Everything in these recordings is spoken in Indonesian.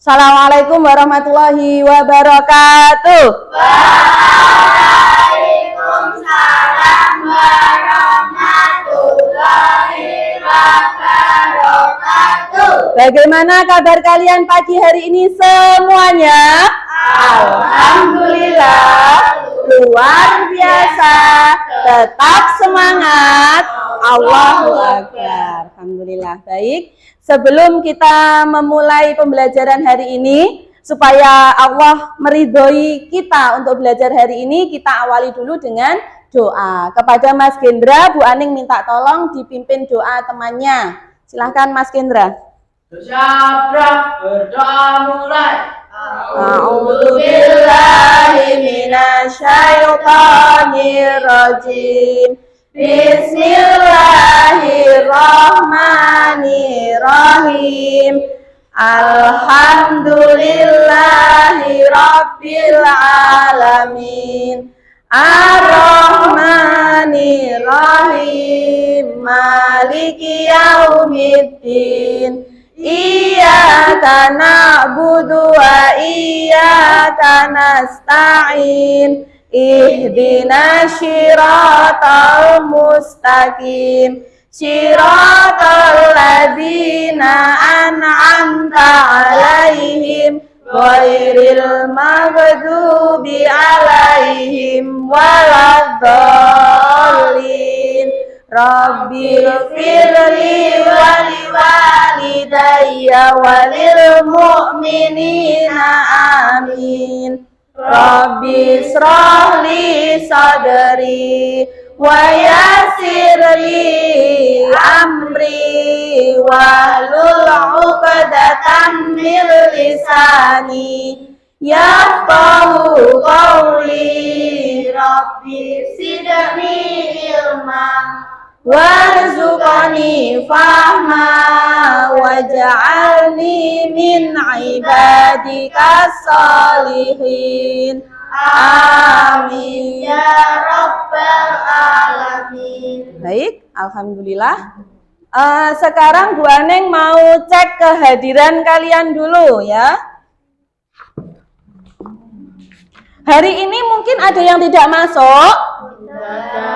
Assalamualaikum warahmatullahi wabarakatuh. Waalaikumsalam warahmatullahi wabarakatuh. Bagaimana kabar kalian pagi hari ini semuanya? Alhamdulillah, luar biasa, tetap semangat, Allahu Akbar. Alhamdulillah, baik. Sebelum kita memulai pembelajaran hari ini, supaya Allah meridhoi kita untuk belajar hari ini, kita awali dulu dengan doa. Kepada Mas Gendra, Bu Aning minta tolong dipimpin doa temannya. Silahkan Mas Gendra. Bersyabrak, berdoa mulai. A'udzu billahi minasyaitonir rajim. Bismillahirrahmanirrahim. Alhamdulillahi rabbil alamin. Ar-Rahmanir-Rahim. Maliki yaumiddin. Iyyaka na'budu wa iyyaka nasta'in. Ihdinas siratal mustaqim. Siratal ladzina an'amta 'alaihim ghairil maghdubi 'alaihim waladdallin. Rabbil firli wali walidayya walil mu'minina amin. Rabbi shrahli sadri wa yassirli amri wahlul 'uqdatam min lisani yafqahu qawli. Rabbi zidni ilma warzuqni fahma waj'alni min ibadikas sholihin. Amin Ya Rabbal Alamin. Baik, alhamdulillah. Sekarang Bu Aneng mau cek kehadiran kalian dulu ya. Hari ini mungkin ada yang tidak masuk.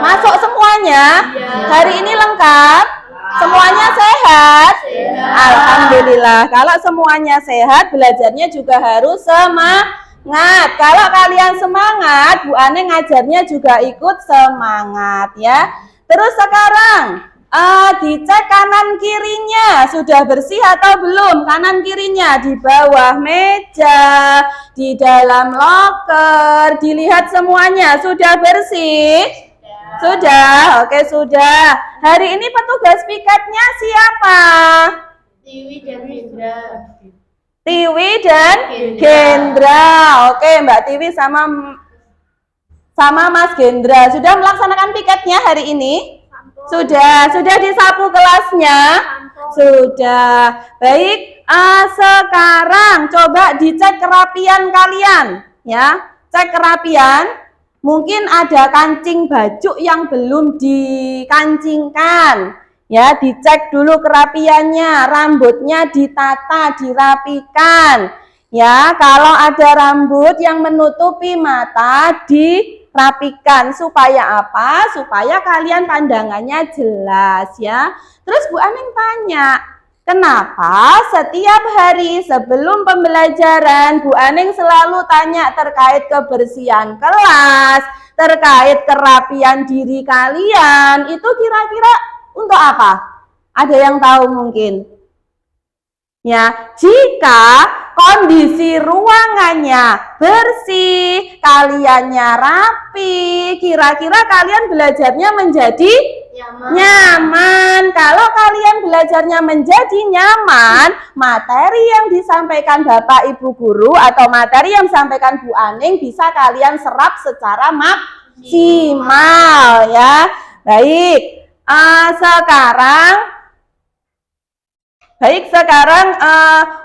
Masuk semuanya? Hari ini lengkap? Semuanya sehat? Alhamdulillah. Kalau semuanya sehat, belajarnya juga harus semangat. Kalau kalian semangat, Bu Aneng ngajarnya juga ikut semangat ya. Terus sekarang dicek kanan kirinya sudah bersih atau belum? Kanan kirinya di bawah meja, di dalam loker, dilihat semuanya sudah bersih? Sudah, oke sudah. Hari ini petugas piketnya siapa? Tiwi dan Gendra. Tiwi dan Gendra. Oke, Mbak Tiwi sama Mas Gendra sudah melaksanakan piketnya hari ini? Sudah disapu kelasnya? Sudah. Baik, sekarang coba dicek kerapian kalian ya. Cek kerapian. Mungkin ada kancing baju yang belum dikancingkan. Ya, dicek dulu kerapiannya, rambutnya ditata, dirapikan. Ya, kalau ada rambut yang menutupi mata dirapikan supaya apa? Supaya kalian pandangannya jelas ya. Terus Bu Aning tanya, kenapa setiap hari sebelum pembelajaran Bu Aning selalu tanya terkait kebersihan kelas, terkait kerapian diri kalian? Itu kira-kira untuk apa? Ada yang tahu mungkin? Ya, jika kondisi ruangannya bersih, kaliannya rapi, kira-kira kalian belajarnya menjadi nyaman. Kalau kalian belajarnya menjadi nyaman, materi yang disampaikan Bapak Ibu Guru atau materi yang disampaikan Bu Aning bisa kalian serap secara maksimal ya. Baik, sekarang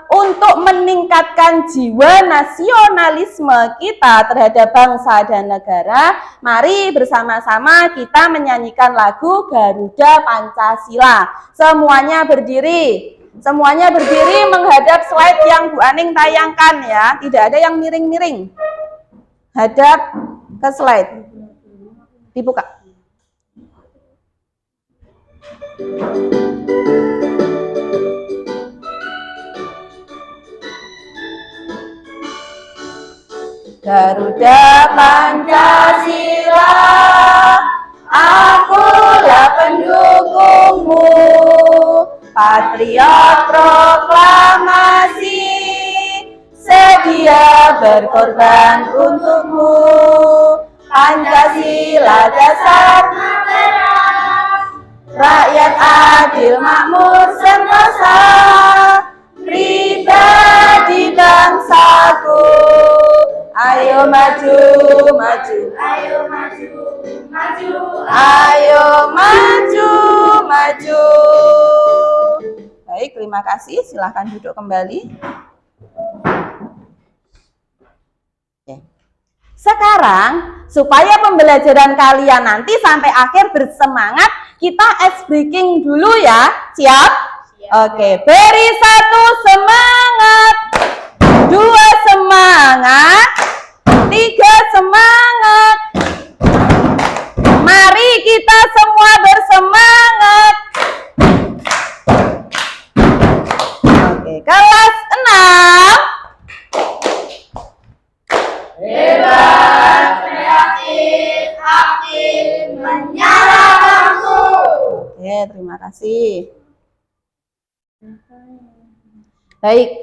untuk meningkatkan jiwa nasionalisme kita terhadap bangsa dan negara, mari bersama-sama kita menyanyikan lagu Garuda Pancasila. Semuanya berdiri. Semuanya berdiri menghadap slide yang Bu Aning tayangkan ya. Tidak ada yang miring-miring. Hadap ke slide. Dibuka. Garuda Pancasila, akulah pendukungmu, patriot proklamasi, sedia berkorban untukmu. Pancasila dasar negara, rakyat adil makmur sentosa, pribadi bangsaku. Ayo maju, maju, ayo maju, maju, ayo maju, maju. Baik, terima kasih. Silahkan duduk kembali. Sekarang, supaya pembelajaran kalian nanti sampai akhir bersemangat, kita ice breaking dulu ya. Siap? Oke, beri 1 semangat, 2 semangat, 3 semangat. Mari kita semua bersemangat. Oke, kelas 6. Hebat, kreatif, aktif, menyala lampu. Oke, terima kasih. Baik,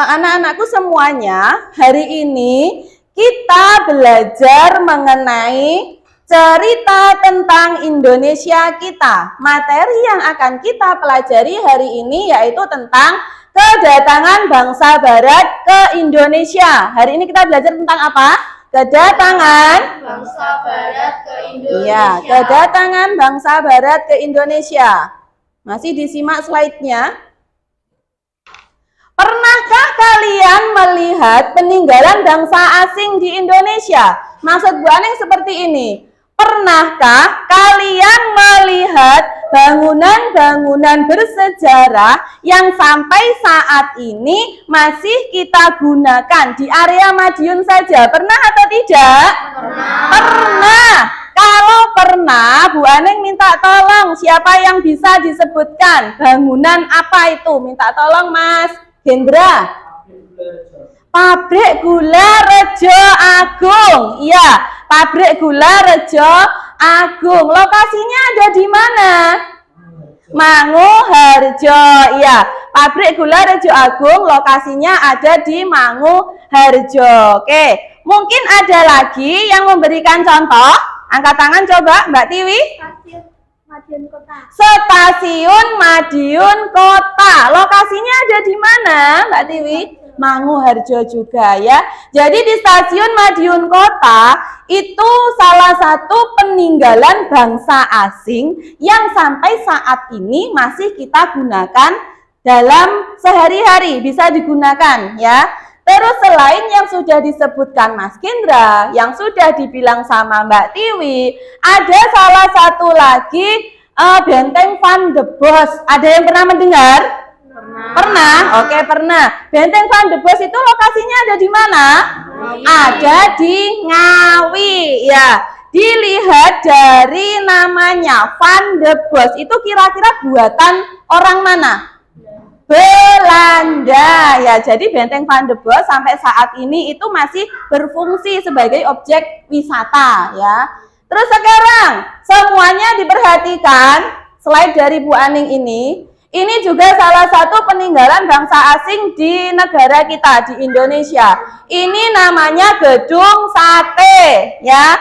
anak-anakku semuanya, hari ini kita belajar mengenai cerita tentang Indonesia kita. Materi yang akan kita pelajari hari ini yaitu tentang kedatangan bangsa Barat ke Indonesia. Hari ini kita belajar tentang apa? Kedatangan Bangsa Barat ke Indonesia. Iya, kedatangan bangsa Barat ke Indonesia. Masih disimak slide-nya. Pernahkah kalian melihat peninggalan bangsa asing di Indonesia? Maksud Bu Aning seperti ini. Pernahkah kalian melihat bangunan-bangunan bersejarah yang sampai saat ini masih kita gunakan di area Madiun saja? Pernah atau tidak? Pernah. Kalau pernah, Bu Aning minta tolong siapa yang bisa disebutkan bangunan apa itu? Minta tolong Mas Hendra. Pabrik Gula Rejo Agung. Iya, Pabrik Gula Rejo Agung. Lokasinya ada di mana? Manguharjo. Iya, Pabrik Gula Rejo Agung lokasinya ada di Manguharjo. Oke, mungkin ada lagi yang memberikan contoh. Angkat tangan coba, Mbak Tiwi. Madiun Kota. Stasiun Madiun Kota. Lokasinya ada di mana, Mbak Tiwi? Manguharjo juga ya. Jadi di Stasiun Madiun Kota itu salah satu peninggalan bangsa asing yang sampai saat ini masih kita gunakan dalam sehari-hari, bisa digunakan ya. Terus selain yang sudah disebutkan Mas Gendra, yang sudah dibilang sama Mbak Tiwi, ada salah satu lagi Benteng Van de Bos. Ada yang pernah mendengar? Pernah? Oke, pernah. Benteng Van de Bos itu lokasinya ada di mana? Ada di Ngawi. Ya, dilihat dari namanya Van de Bos. Itu kira-kira buatan orang mana? Belanda. Ya, jadi Benteng Van de Bos sampai saat ini itu masih berfungsi sebagai objek wisata ya. Terus sekarang semuanya diperhatikan slide dari Bu Aning ini. Ini juga salah satu peninggalan bangsa asing di negara kita, di Indonesia. Ini namanya Gedung Sate, ya.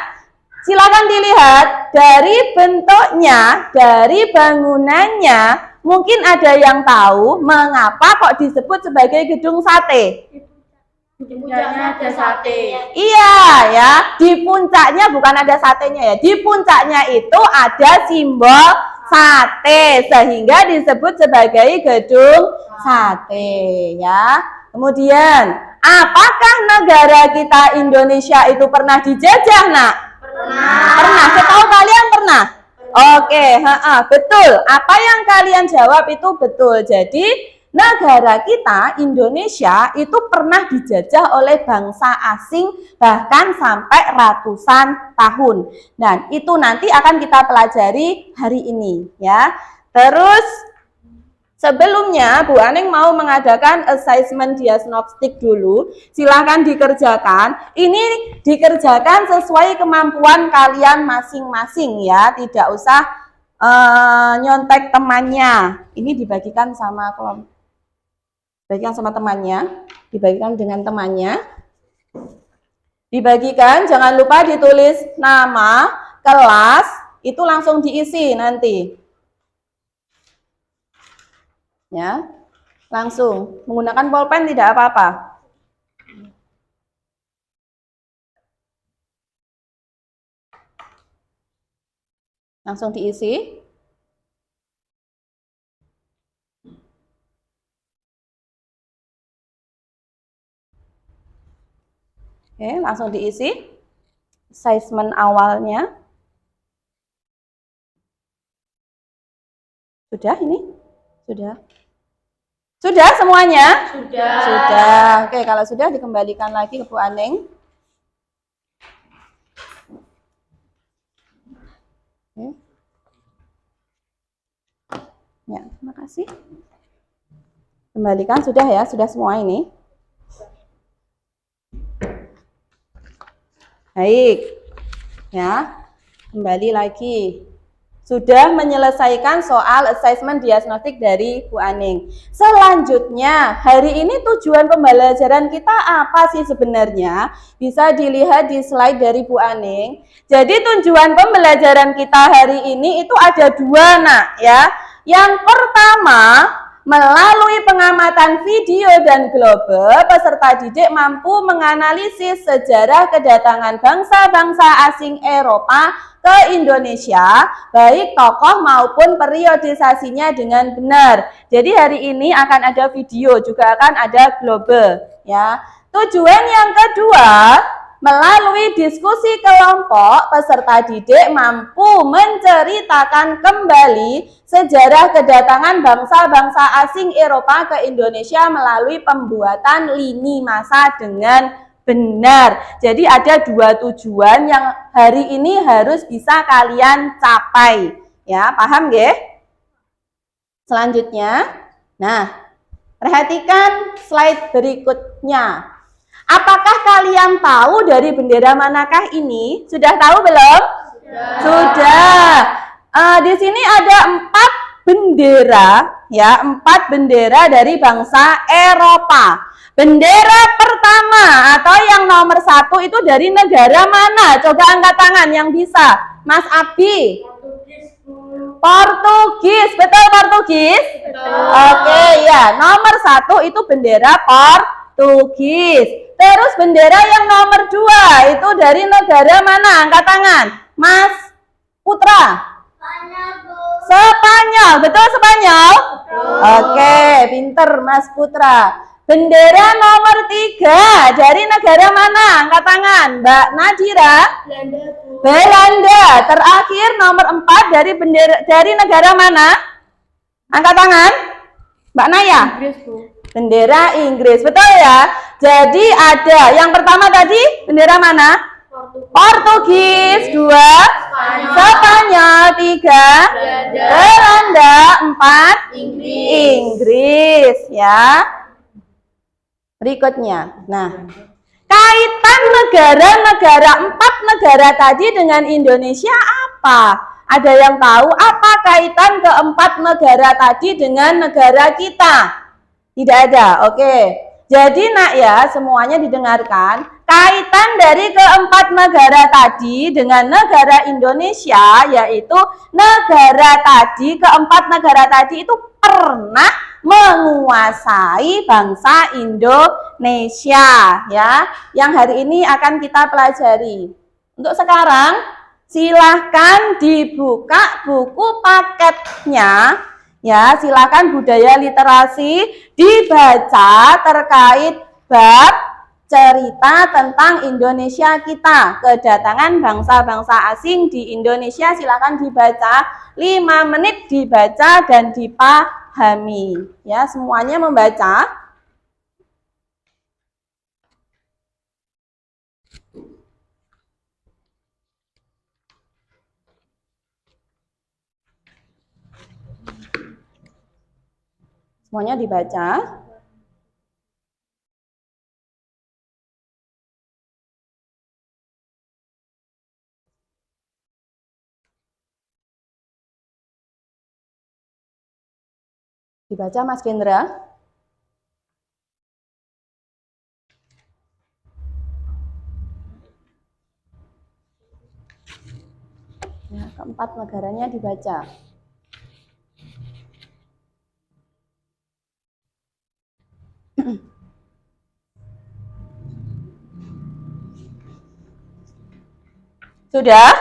Silakan dilihat dari bentuknya, dari bangunannya. Mungkin ada yang tahu mengapa kok disebut sebagai Gedung Sate. Di puncaknya ada sate. Iya ya, di puncaknya bukan ada satenya ya. Di puncaknya itu ada simbol sate sehingga disebut sebagai Gedung Sate ya. Kemudian, apakah negara kita Indonesia itu pernah dijajah, Nak? Pernah. Pernah. Setahu kalian pernah? Oke, betul. Apa yang kalian jawab itu betul. Jadi negara kita, Indonesia, itu pernah dijajah oleh bangsa asing bahkan sampai ratusan tahun. Dan itu nanti akan kita pelajari hari ini, ya. Terus sebelumnya Bu Aning mau mengadakan assessment diagnostik dulu. Silahkan dikerjakan. Ini dikerjakan sesuai kemampuan kalian masing-masing, ya. Tidak usah nyontek temannya. Ini dibagikan sama kelompok. Dibagikan sama temannya, dibagikan dengan temannya, dibagikan, jangan lupa ditulis nama, kelas, itu langsung diisi nanti. Ya, langsung, menggunakan pulpen tidak apa-apa. Langsung diisi. Oke, langsung diisi assessment awalnya. Sudah ini? Sudah? Sudah semuanya? Sudah. Sudah. Oke, kalau sudah dikembalikan lagi ke Bu Aning. Oke. Ya, terima kasih. Kembalikan sudah ya, sudah semua ini. Baik, ya, kembali lagi. Sudah menyelesaikan soal assessment diagnostik dari Bu Aning. Selanjutnya, hari ini tujuan pembelajaran kita apa sih sebenarnya? Bisa dilihat di slide dari Bu Aning. Jadi tujuan pembelajaran kita hari ini itu ada dua, Nak, ya. Yang pertama, melalui pengamatan video dan globe, peserta didik mampu menganalisis sejarah kedatangan bangsa-bangsa asing Eropa ke Indonesia, baik tokoh maupun periodisasinya dengan benar. Jadi hari ini akan ada video, juga akan ada globe, ya. Tujuan yang kedua, melalui diskusi kelompok, peserta didik mampu menceritakan kembali sejarah kedatangan bangsa-bangsa asing Eropa ke Indonesia melalui pembuatan lini masa dengan benar. Jadi ada dua tujuan yang hari ini harus bisa kalian capai. Ya, paham nggih? Selanjutnya, nah, perhatikan slide berikutnya. Apakah kalian tahu dari bendera manakah ini? Sudah tahu belum? Sudah. Di sini ada 4 bendera, ya, 4 bendera dari bangsa Eropa. Bendera pertama atau yang nomor 1 itu dari negara mana? Coba angkat tangan yang bisa. Mas Abi. Portugis, betul Portugis? Betul. Oke, ya. Nomor 1 itu bendera Portugis. Terus bendera yang nomor 2 itu dari negara mana? Angkat tangan. Mas Putra. Spanyol, betul Spanyol? Oke, pinter Mas Putra. Bendera nomor 3 dari negara mana? Angkat tangan. Mbak Nadira. Belanda. Terakhir nomor 4 dari negara mana? Angkat tangan. Mbak Naya. Bendera Inggris, betul ya? Jadi ada yang pertama tadi bendera mana? Portugis, 2 Spanyol, 3 Belanda, 4 Inggris, ya. Berikutnya, nah, kaitan negara-negara 4 negara tadi dengan Indonesia apa? Ada yang tahu apa kaitan keempat negara tadi dengan negara kita? Tidak ada, oke. Jadi nak ya, semuanya didengarkan. Kaitan dari keempat negara tadi dengan negara Indonesia, yaitu keempat negara tadi itu pernah menguasai bangsa Indonesia, ya. Yang hari ini akan kita pelajari. Untuk sekarang, silahkan dibuka buku paketnya. Ya, silakan budaya literasi dibaca terkait bab cerita tentang Indonesia kita. Kedatangan bangsa-bangsa asing di Indonesia, silakan dibaca 5 menit, dibaca dan dipahami. Ya, semuanya membaca. Semuanya dibaca. Dibaca Mas Gendra. Ya, keempat negaranya dibaca. Sudah?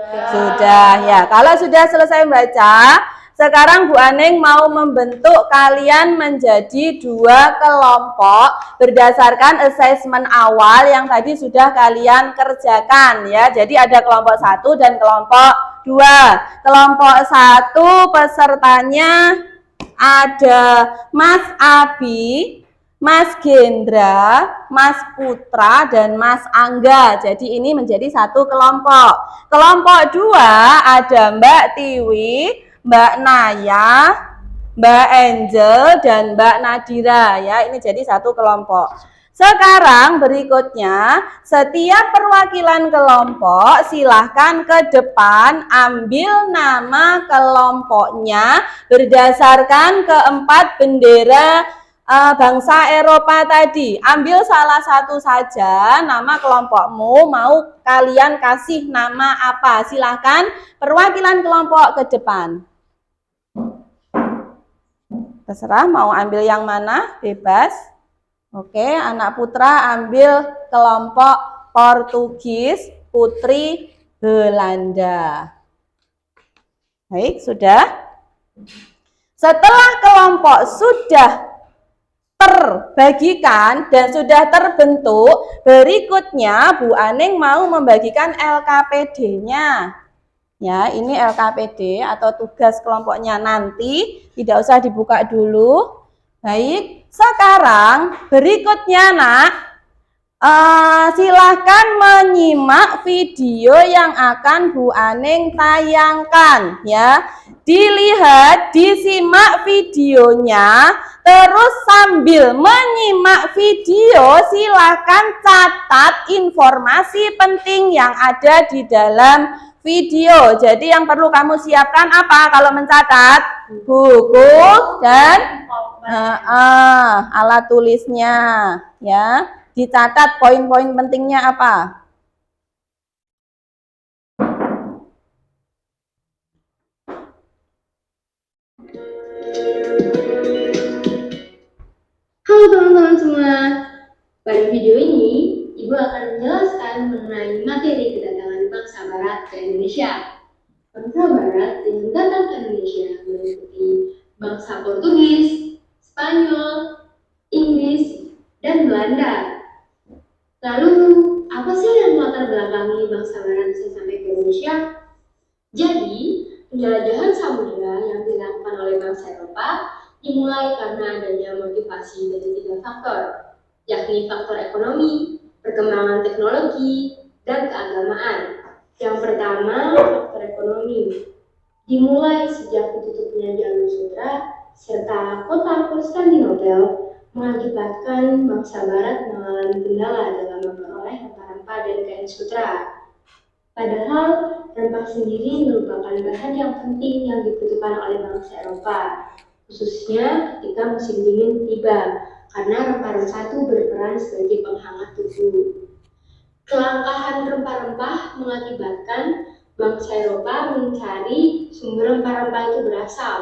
Sudah ya. Kalau sudah selesai membaca, sekarang Bu Aning mau membentuk kalian menjadi 2 kelompok berdasarkan asesmen awal yang tadi sudah kalian kerjakan ya. Jadi ada kelompok 1 dan kelompok 2. Kelompok 1 pesertanya ada Mas Abi, Mas Gendra, Mas Putra, dan Mas Angga. Jadi ini menjadi 1 kelompok. Kelompok 2 ada Mbak Tiwi, Mbak Naya, Mbak Angel, dan Mbak Nadira. Ya, ini jadi 1 kelompok. Sekarang berikutnya, setiap perwakilan kelompok silahkan ke depan ambil nama kelompoknya berdasarkan keempat bendera bangsa Eropa tadi. Ambil salah satu saja nama kelompokmu, mau kalian kasih nama apa? Silahkan perwakilan kelompok ke depan. Terserah mau ambil yang mana, bebas. Oke, anak Putra ambil kelompok Portugis, Putri Belanda. Baik, sudah. Setelah kelompok sudah terbagikan dan sudah terbentuk, berikutnya Bu Aning mau membagikan LKPD-nya. Ya, ini LKPD atau tugas kelompoknya nanti, tidak usah dibuka dulu. Baik, sekarang berikutnya Nak, silahkan menyimak video yang akan Bu Aning tayangkan ya. Dilihat, disimak videonya, terus sambil menyimak video silahkan catat informasi penting yang ada di dalam video. Jadi yang perlu kamu siapkan apa kalau mencatat? Buku dan alat tulisnya ya. Dicatat poin-poin pentingnya apa? Halo teman-teman semua, pada video ini Ibu akan menjelaskan mengenai materi kedatangan bangsa Barat ke Indonesia. Bangsa Barat yang datang ke Indonesia meliputi bangsa Portugis, Spanyol, Inggris, dan Belanda. Lalu, apa sih yang melatar belakangi bangsa Barat bisa sampai ke Indonesia? Jadi, penjelajahan samudera yang dilakukan oleh bangsa Eropa dimulai karena adanya motivasi dari 3 faktor, yakni faktor ekonomi, perkembangan teknologi, dan keagamaan. Yang pertama, faktor ekonomi. Dimulai sejak ditutupnya jalur sutra serta kota Konstantinopel mengakibatkan bangsa Barat mengalami kendala dalam memperoleh rempah-rempah dan kain sutra. Padahal rempah sendiri merupakan bahan yang penting yang dibutuhkan oleh bangsa Eropa, khususnya ketika musim dingin tiba, karena rempah-rempah itu berperan sebagai penghangat tubuh. Kelangkaan rempah-rempah mengakibatkan bangsa Eropa mencari sumber rempah-rempah itu berasal,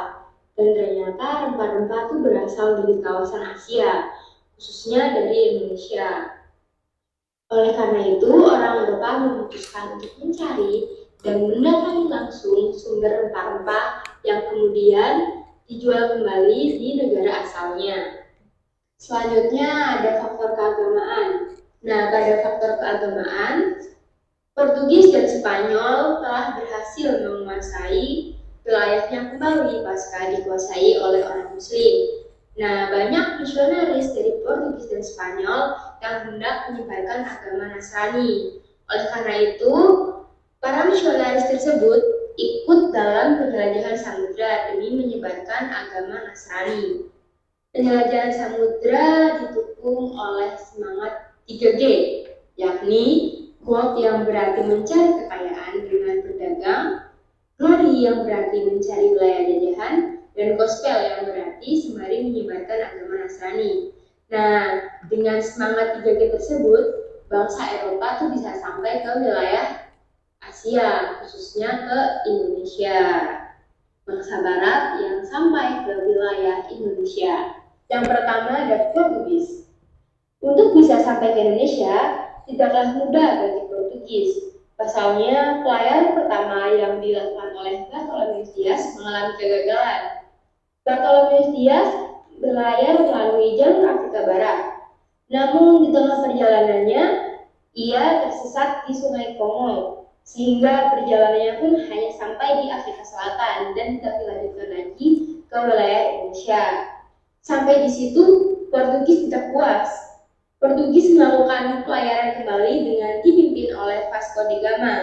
dan ternyata rempah-rempah itu berasal dari kawasan Asia, khususnya dari Indonesia. Oleh karena itu, orang Eropa memutuskan untuk mencari dan mendatangi langsung sumber rempah-rempah yang kemudian dijual kembali di negara asalnya. Selanjutnya ada faktor keagamaan. Nah, pada faktor keagamaan, Portugis dan Spanyol telah berhasil menguasai wilayahnya kembali pasca dikuasai oleh orang Muslim. Nah, banyak misionaris dari Portugis dan Spanyol yang hendak menyebarkan agama Nasrani. Oleh karena itu, para misionaris tersebut ikut dalam penjelajahan samudra demi menyebarkan agama Nasrani. Penjelajahan samudra didukung oleh semangat 3G, yakni gold yang berarti mencari kekayaan dengan berdagang, glory yang berarti mencari wilayah jajahan, dan gospel yang berarti sembari menyebarkan agama Nasrani. Nah, dengan semangat 3G tersebut, bangsa Eropa tuh bisa sampai ke wilayah Asia, khususnya ke Indonesia. Bangsa Barat yang sampai ke wilayah Indonesia. Yang pertama ada Portugis. Untuk bisa sampai ke Indonesia, tidaklah mudah bagi Portugis. Pasalnya, pelayaran pertama yang dilakukan oleh Bartolomeu Dias mengalami kegagalan. Bartolomeu Dias berlayar melalui jalur Afrika Barat. Namun, di tengah perjalanannya, ia tersesat di Sungai Kongo, sehingga perjalanannya pun hanya sampai di Afrika Selatan dan tidak dilanjutkan lagi ke wilayah Indonesia. Sampai di situ, Portugis tidak puas. Portugis melakukan pelayaran kembali dengan dipimpin oleh Vasco da Gama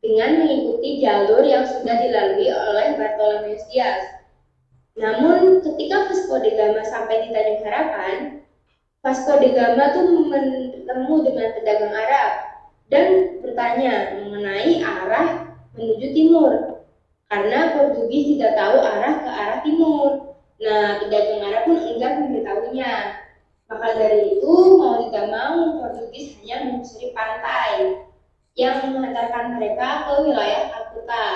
dengan mengikuti jalur yang sudah dilalui oleh Bartolomeu Dias. Namun, ketika Vasco da Gama sampai di Tanjung Harapan, Vasco da Gama tuh bertemu dengan pedagang Arab dan bertanya mengenai arah menuju timur, karena Portugis tidak tahu arah ke arah timur. Nah, pedagang Arab pun enggan memberitahunya. Maka dari itu, mau tidak mau, Portugis hanya menyusuri pantai yang menghantarkan mereka ke wilayah Calcutta,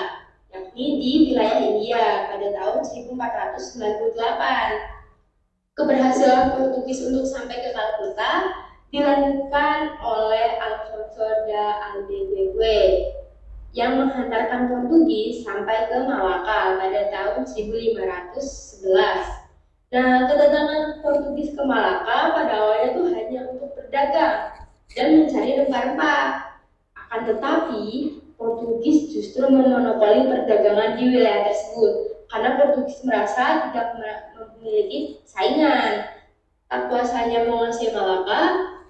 yakni di wilayah India pada tahun 1498. Keberhasilan Portugis untuk sampai ke Calcutta dilanjutkan oleh Alfonso da Albuquerque yang menghantarkan Portugis sampai ke Malaka pada tahun 1511. Nah, kedatangan Portugis ke Malaka pada awalnya itu hanya untuk berdagang dan mencari rempah-rempah. Akan tetapi, Portugis justru memonopoli perdagangan di wilayah tersebut karena Portugis merasa tidak memiliki saingan. Tak kuasanya menguasai Malaka,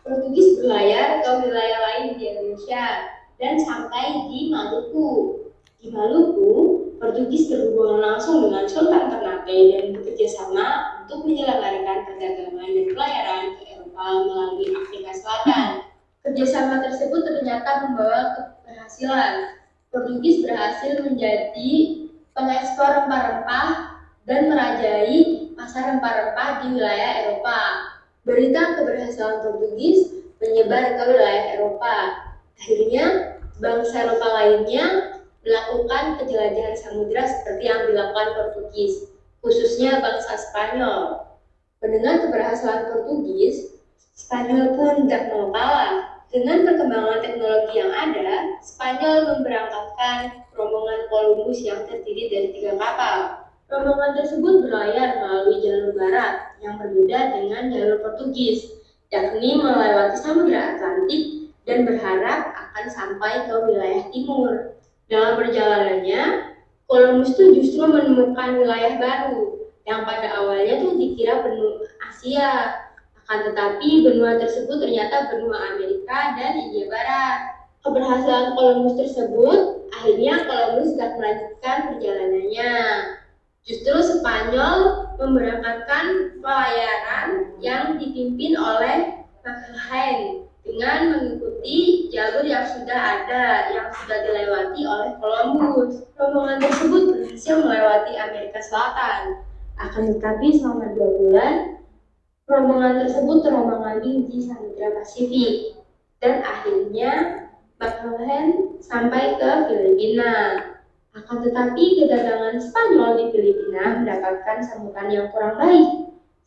Portugis berlayar ke wilayah lain di Indonesia dan sampai di Maluku. Di Maluku, Portugis berhubungan langsung dengan Sultan Ternate dan bekerja sama untuk menyelenggarakan perdagangan dan pelayaran ke Eropa melalui Afrika Selatan. Kerjasama tersebut ternyata membawa keberhasilan. Portugis berhasil menjadi pengekspor rempah-rempah dan merajai pasar rempah-rempah di wilayah Eropa. Berita keberhasilan Portugis menyebar ke wilayah Eropa. Akhirnya, bangsa Eropa lainnya melakukan penjelajahan samudera seperti yang dilakukan Portugis, khususnya bangsa Spanyol. Mendengar keberhasilan Portugis, Spanyol pun tidak mau kalah. Dengan perkembangan teknologi yang ada, Spanyol memberangkatkan rombongan Columbus yang terdiri dari 3 kapal. Rombongan tersebut berlayar melalui jalur barat yang berbeda dengan jalur Portugis, yakni melewati Samudra Atlantik dan berharap akan sampai ke wilayah timur. Dalam perjalanannya, Columbus tuh justru menemukan wilayah baru yang pada awalnya tuh dikira benua Asia. Akan tetapi benua tersebut ternyata benua Amerika dan India Barat. Keberhasilan Columbus tersebut akhirnya Columbus tidak melanjutkan perjalanannya. Justru Spanyol memberangkatkan pelayaran yang dipimpin oleh Magellan dengan mengikuti jalur yang sudah ada, yang sudah dilewati oleh Columbus. Rombongan tersebut berhasil melewati Amerika Selatan. Akan tetapi selama 2 bulan, rombongan tersebut terombang-ambing di Samudra Pasifik. Dan akhirnya Magellan sampai ke Filipina. Akan tetapi kedatangan Spanyol di Filipina mendapatkan sambutan yang kurang baik,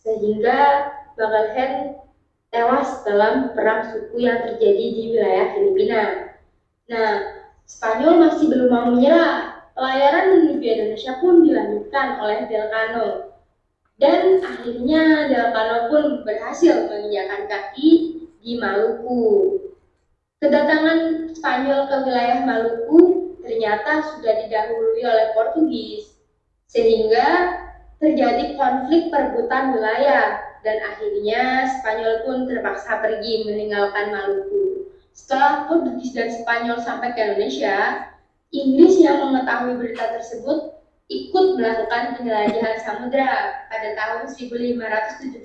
sehingga Magellan tewas dalam perang suku yang terjadi di wilayah Filipina. Nah, Spanyol masih belum mau menyerah. Pelayaran menuju Indonesia pun dilanjutkan oleh Del Cano. Dan akhirnya Del Cano pun berhasil menginjakkan kaki di Maluku. Kedatangan Spanyol ke wilayah Maluku ternyata sudah didahului oleh Portugis, sehingga terjadi konflik perebutan wilayah dan akhirnya Spanyol pun terpaksa pergi meninggalkan Maluku. Setelah Portugis dan Spanyol sampai ke Indonesia, Inggris yang mengetahui berita tersebut ikut melakukan penjelajahan samudra pada tahun 1579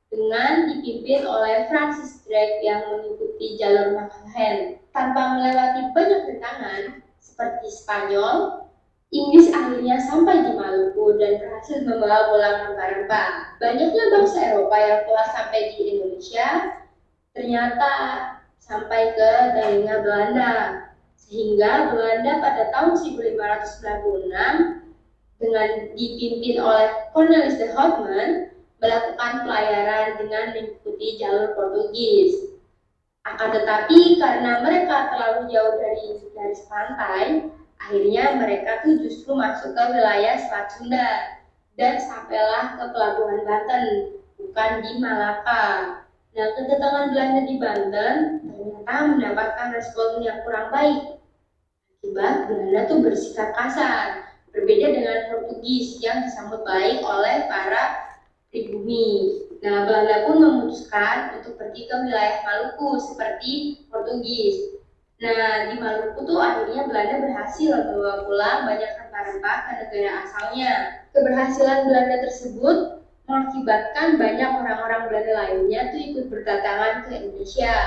dengan dipimpin oleh Francis Drake yang mengikuti jalur Magellan. Tanpa melewati banyak rintangan seperti Spanyol, Inggris akhirnya sampai di Maluku dan berhasil membawa pulang rempah-rempah. Banyaknya bangsa Eropa yang telah sampai di Indonesia ternyata sampai ke telinga Belanda, sehingga Belanda pada tahun 1596 dengan dipimpin oleh Cornelis de Houtman melakukan pelayaran dengan mengikuti jalur Portugis. Akan tetapi karena mereka terlalu jauh dari garis pantai, akhirnya mereka tuh justru masuk ke wilayah Selat Sunda dan sampailah ke Pelabuhan Banten, bukan di Malaka. Nah, kedatangan Belanda di Banten ternyata mendapatkan respon yang kurang baik. Akibat Belanda tuh bersikap kasar, berbeda dengan Portugis yang disambut baik oleh para pribumi. Nah, Belanda pun memutuskan untuk pergi ke wilayah Maluku seperti Portugis. Nah, di Maluku tuh akhirnya Belanda berhasil membawa pulang banyak rempah-rempah ke negara asalnya. Keberhasilan Belanda tersebut mengakibatkan banyak orang-orang Belanda lainnya tuh ikut berdatangan ke Indonesia.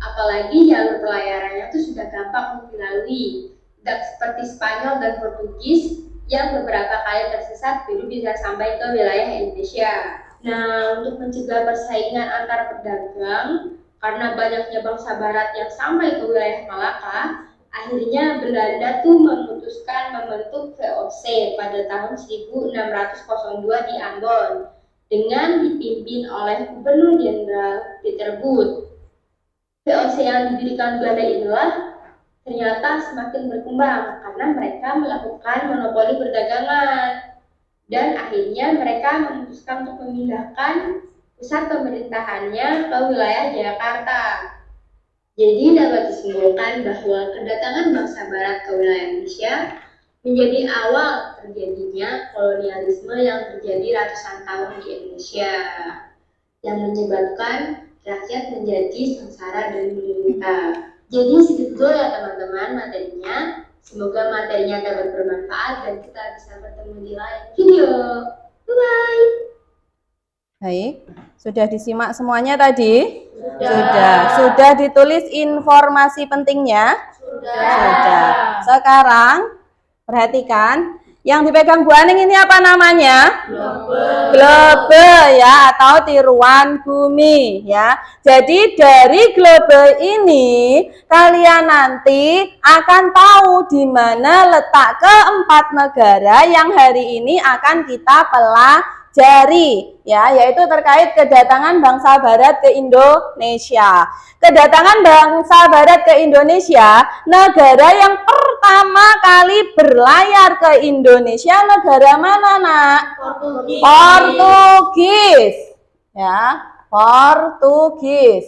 Apalagi jalur pelayarannya tuh sudah gampang untuk dilalui. Tidak seperti Spanyol dan Portugis yang beberapa kali tersesat baru bisa sampai ke wilayah Indonesia. Nah, untuk mencegah persaingan antar pedagang karena banyaknya bangsa barat yang sampai ke wilayah Malaka, akhirnya Belanda tuh memutuskan membentuk VOC pada tahun 1602 di Ambon dengan dipimpin oleh Gubernur Jenderal Peter Booth. VOC yang didirikan Belanda inilah ternyata semakin berkembang karena mereka melakukan monopoli perdagangan dan akhirnya mereka memutuskan untuk memindahkan pusat pemerintahannya ke wilayah Jakarta. Jadi dapat disimpulkan bahwa kedatangan bangsa barat ke wilayah Indonesia menjadi awal terjadinya kolonialisme yang terjadi ratusan tahun di Indonesia yang menyebabkan rakyat menjadi sengsara dan menderita. Jadi segitu ya teman-teman materinya. Semoga materinya dapat bermanfaat dan kita bisa bertemu di lain video. Bye-bye. Baik, sudah disimak semuanya tadi? Sudah ditulis informasi pentingnya? Sudah. Sekarang perhatikan, yang dipegang Bu Aning ini apa namanya? Globe ya, atau tiruan bumi ya. Jadi dari globe ini kalian nanti akan tahu di mana letak keempat negara yang hari ini akan kita pelajari ya, yaitu terkait kedatangan bangsa barat ke Indonesia. Kedatangan bangsa barat ke Indonesia, negara yang pertama kali berlayar ke Indonesia negara mana, Nak? Portugis. Ya, Portugis.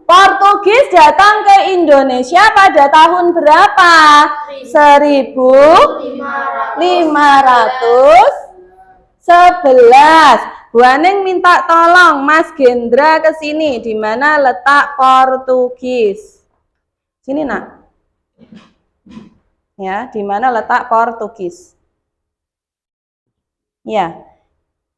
Portugis datang ke Indonesia pada tahun berapa? 1511. Bu Aning minta tolong Mas Gendra ke sini. Di mana letak Portugis? Sini, Nak. Ya, di mana letak Portugis? Ya.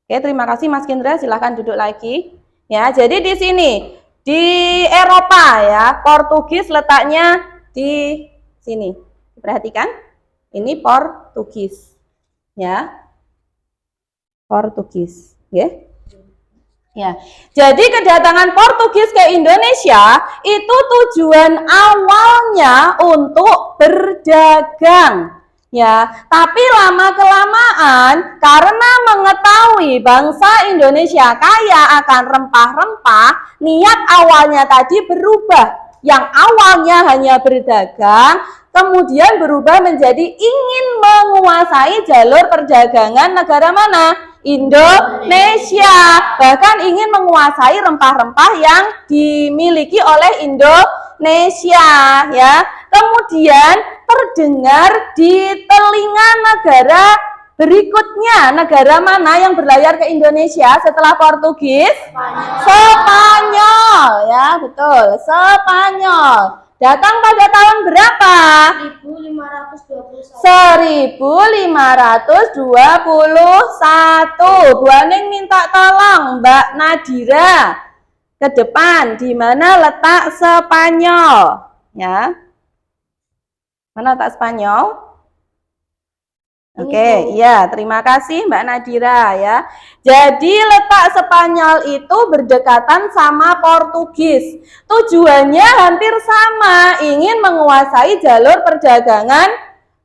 Oke, terima kasih Mas Gendra. Silahkan duduk lagi. Ya, jadi di sini di Eropa ya, Portugis letaknya di sini. Perhatikan. Ini Portugis. Ya. Portugis. Ya. Jadi kedatangan Portugis ke Indonesia itu tujuan awalnya untuk berdagang. Ya, tapi lama-kelamaan karena mengetahui bangsa Indonesia kaya akan rempah-rempah, niat awalnya tadi berubah. Yang awalnya hanya berdagang, kemudian berubah menjadi ingin menguasai jalur perdagangan negara mana? Indonesia. Bahkan ingin menguasai rempah-rempah yang dimiliki oleh Indonesia, ya. Kemudian terdengar di telinga negara berikutnya. Negara mana yang berlayar ke Indonesia setelah Portugis? Spanyol, ya, betul. Spanyol. Datang pada tahun berapa? 1521. 1521. Bu Aning minta tolong Mbak Nadira ke depan, di mana letak Spanyol, ya. Mana letak Spanyol? Oke, iya, terima kasih Mbak Nadira, ya. Jadi letak Spanyol itu berdekatan sama Portugis. Tujuannya hampir sama, ingin menguasai jalur perdagangan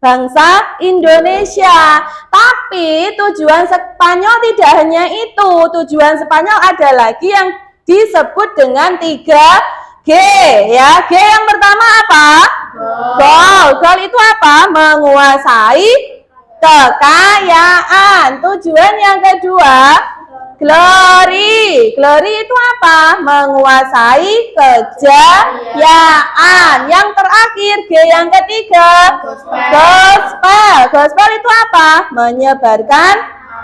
bangsa Indonesia. Tapi tujuan Spanyol tidak hanya itu. Tujuan Spanyol ada lagi yang disebut dengan 3G, ya. G yang pertama apa? Goal. Goal itu apa? Menguasai kekayaan. Tujuan yang kedua, glory. Glory itu apa? Menguasai kejayaan. Yang terakhir, G yang ketiga, gospel. Gospel itu apa? Menyebarkan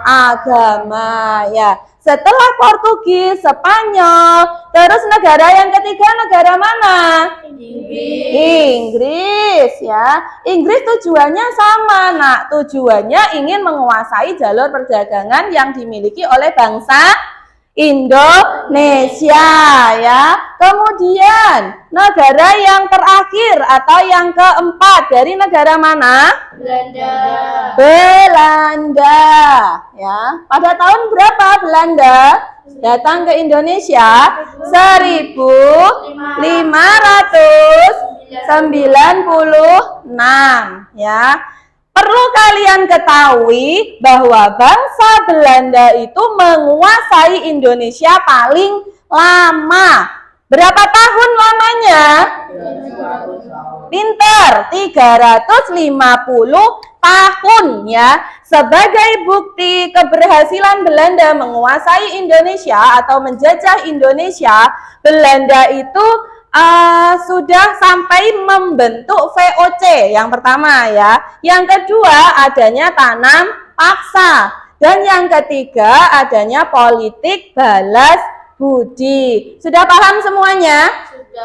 agama, ya. Setelah Portugis, Spanyol, terus negara yang ketiga negara mana? Inggris, ya. Inggris tujuannya sama, nak. Tujuannya ingin menguasai jalur perdagangan yang dimiliki oleh bangsa Indonesia, ya. Kemudian negara yang terakhir atau yang keempat dari negara mana? Belanda, ya. Pada tahun berapa Belanda datang ke Indonesia? 1596, ya. Perlu kalian ketahui bahwa bangsa Belanda itu menguasai Indonesia paling lama. Berapa tahun lamanya? Pinter, 350 tahun, ya. Sebagai bukti keberhasilan Belanda menguasai Indonesia atau menjajah Indonesia, Belanda itu sudah sampai membentuk VOC yang pertama, ya. Yang kedua adanya tanam paksa, dan yang ketiga adanya politik balas budi. Sudah paham semuanya?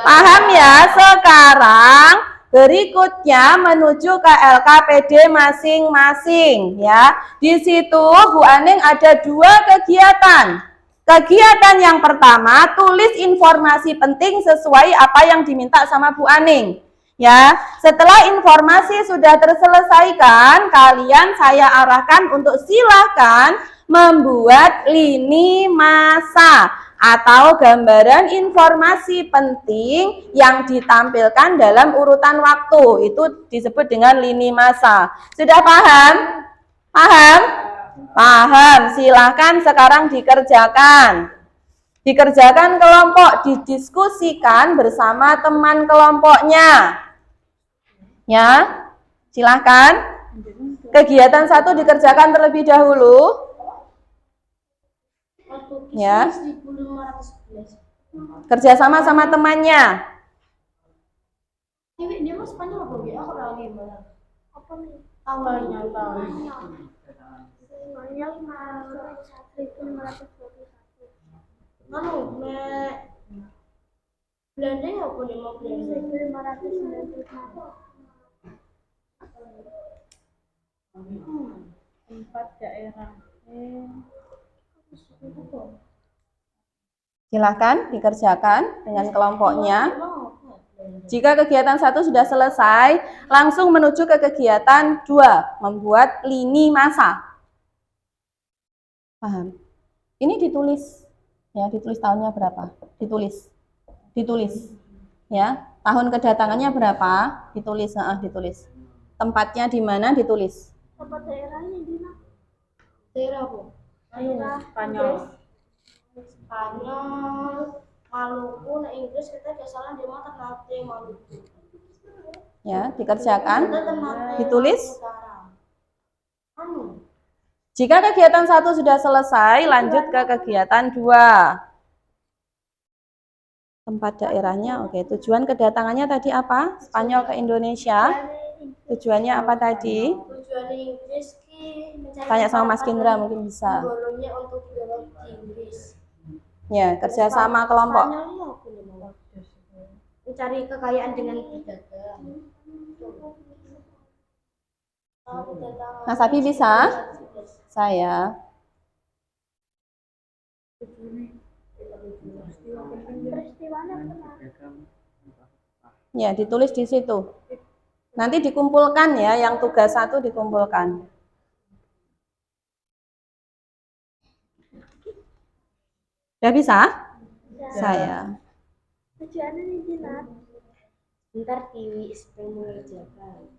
Paham, ya? Sekarang berikutnya menuju ke LKPD masing-masing, ya. Di situ Bu Aning ada 2 kegiatan. Kegiatan yang pertama, tulis informasi penting sesuai apa yang diminta sama Bu Aning, ya. Setelah informasi sudah terselesaikan, kalian saya arahkan untuk silakan membuat lini masa atau gambaran informasi penting yang ditampilkan dalam urutan waktu. Itu disebut dengan lini masa. Sudah paham? Paham? Paham. Silahkan sekarang dikerjakan. Dikerjakan kelompok, didiskusikan bersama teman kelompoknya. Ya, silahkan. Kegiatan 1 dikerjakan terlebih dahulu. Ya. Kerja sama sama temannya. Dia mas Spanyol apa ya? Aku lagi mana? Apa nih? Awalnya tahun. Spanyol 1521. Anu, Belanda ya apa nih mau Belanda? 1596. 4 daerah. Silakan dikerjakan dengan kelompoknya. Jika kegiatan 1 sudah selesai, langsung menuju ke kegiatan 2, membuat lini masa. Paham? Ini ditulis, ya, ditulis tahunnya berapa? Ditulis, ya. Tahun kedatangannya berapa? Ditulis, ditulis. Tempatnya di mana? Ditulis. Tempat daerahnya di mana? Daerah apa? Spanyol. Maluku, nah Inggris kita gak salah di mana Ternate, Maluku. Ya, dikerjakan, ditulis. Jika kegiatan 1 sudah selesai, lanjut ke kegiatan 2. Tempat daerahnya, oke. Tujuan kedatangannya tadi apa? Spanyol ke Indonesia. Tujuannya apa tadi? Tujuan Inggris mencari Tanya sama Mas Kindra mungkin bisa. Bolonya untuk belok di Inggris. Ya, kerjasama kelompok. Spanyolnya aku nih mau. Mencari kekayaan dengan berdagang. Mas Abi bisa? Saya. Ya, ditulis di situ. Nanti dikumpulkan ya, yang tugas 1 dikumpulkan. Udah bisa? Saya. Tujuannya ini Nat. Ntar Tiwi sedang mengerjakan.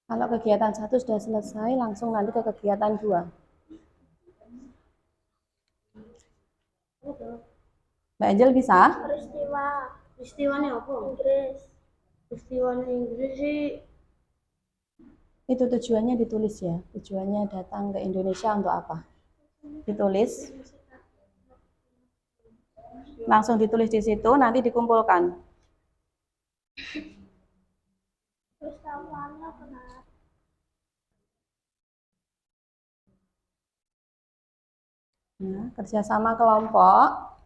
Kalau kegiatan 1 sudah selesai, langsung nanti ke kegiatan 2. Mbak Angel bisa? Peristiwanya apa? Inggris. Peristiwanya Inggris sih. Itu tujuannya ditulis ya. Tujuannya datang ke Indonesia untuk apa? Ditulis. Langsung ditulis di situ, nanti dikumpulkan. Peristiwanya benar. Nah, kerjasama kelompok.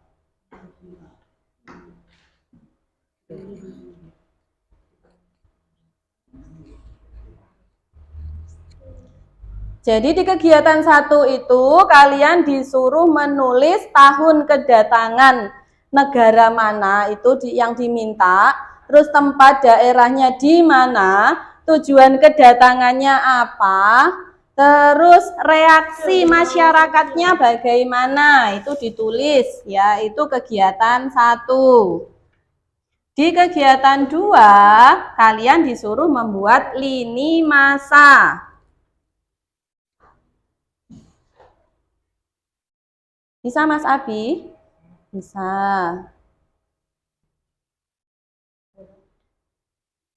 Jadi di kegiatan 1 itu kalian disuruh menulis tahun kedatangan negara mana itu yang diminta, terus tempat daerahnya di mana, tujuan kedatangannya apa, terus reaksi masyarakatnya bagaimana, itu ditulis ya, itu kegiatan 1. Di kegiatan 2 kalian disuruh membuat lini masa. Bisa Mas Abi? Bisa.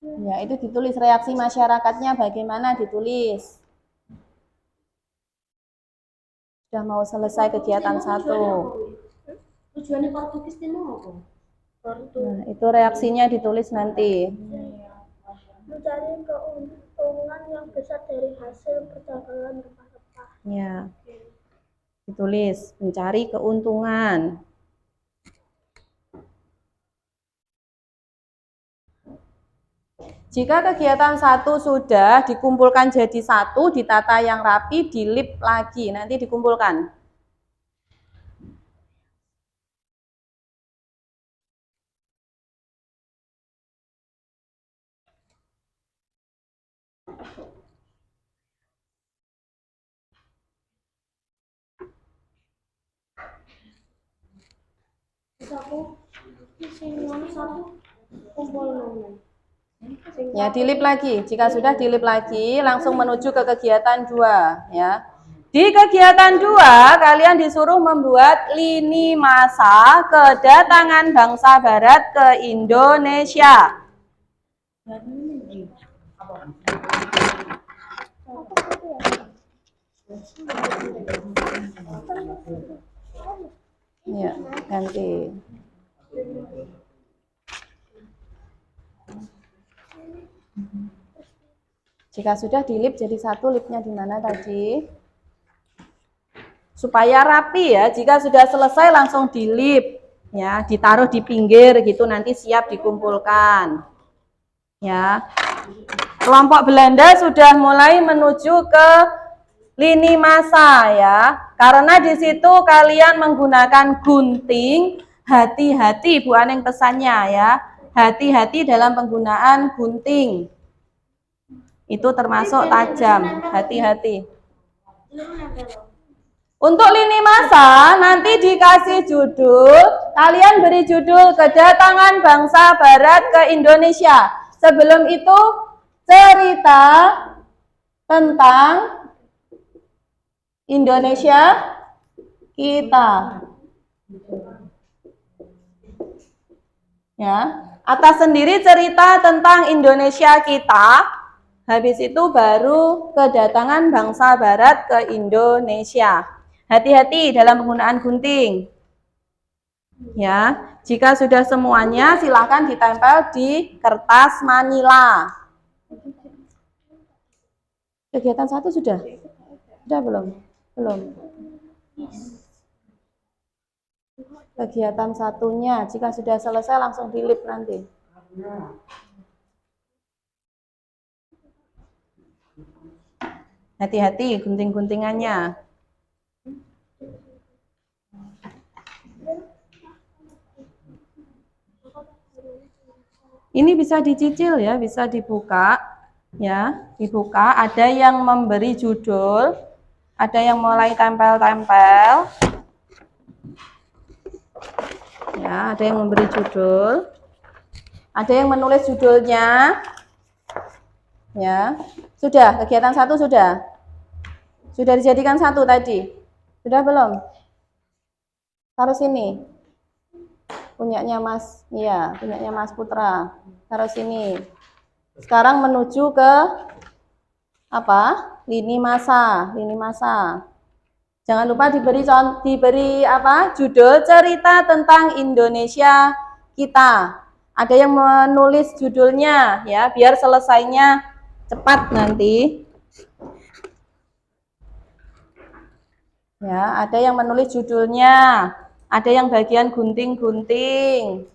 Ya, itu ditulis reaksi masyarakatnya bagaimana, ditulis. Sudah mau selesai kegiatan 1. Tujuannya Portugis itu apa? Nah, itu reaksinya ditulis nanti. Mencari keuntungan yang besar dari hasil perdagangan rempah-rempah. Ya. Ditulis mencari keuntungan. Jika kegiatan 1 sudah dikumpulkan jadi 1, ditata yang rapi, dilip lagi, nanti dikumpulkan. Ya, dilip lagi. Jika sudah dilip lagi, langsung menuju ke kegiatan 2 ya. Di kegiatan 2 kalian disuruh membuat lini masa kedatangan bangsa barat ke Indonesia. Ya, ganti. Jika sudah dilip jadi 1, lipnya di mana tadi? Supaya rapi ya, jika sudah selesai langsung dilip. Ya, ditaruh di pinggir gitu, nanti siap dikumpulkan. Ya. Kelompok Belanda sudah mulai menuju ke lini masa ya. Karena di situ kalian menggunakan gunting, hati-hati Bu Aneng pesannya ya. Hati-hati dalam penggunaan gunting. Itu termasuk tajam, hati-hati. Untuk lini masa nanti dikasih judul, kalian beri judul kedatangan bangsa barat ke Indonesia. Sebelum itu cerita tentang Indonesia kita. Ya, atas sendiri cerita tentang Indonesia kita. Habis itu baru kedatangan bangsa barat ke Indonesia. Hati-hati dalam penggunaan gunting. Ya, jika sudah semuanya silakan ditempel di kertas manila. Kegiatan 1 sudah? Sudah belum? Belum. Kegiatan 1-nya, jika sudah selesai langsung dilip nanti. Hati-hati gunting-guntingannya. Ini bisa dicicil ya, bisa dibuka. Ya, dibuka. Ada yang memberi judul, ada yang mulai tempel-tempel. Ya, ada yang memberi judul. Ada yang menulis judulnya. Ya. Sudah, kegiatan 1 sudah. Sudah dijadikan 1 tadi. Sudah belum? Taruh sini. Punyanya Mas, iya, punyanya Mas Putra. Taruh sini. Sekarang menuju ke apa? Lini masa, lini masa. Jangan lupa diberi apa? Judul cerita tentang Indonesia kita. Ada yang menulis judulnya ya, biar selesainya cepat nanti. Ya, ada yang menulis judulnya, ada yang bagian gunting-gunting.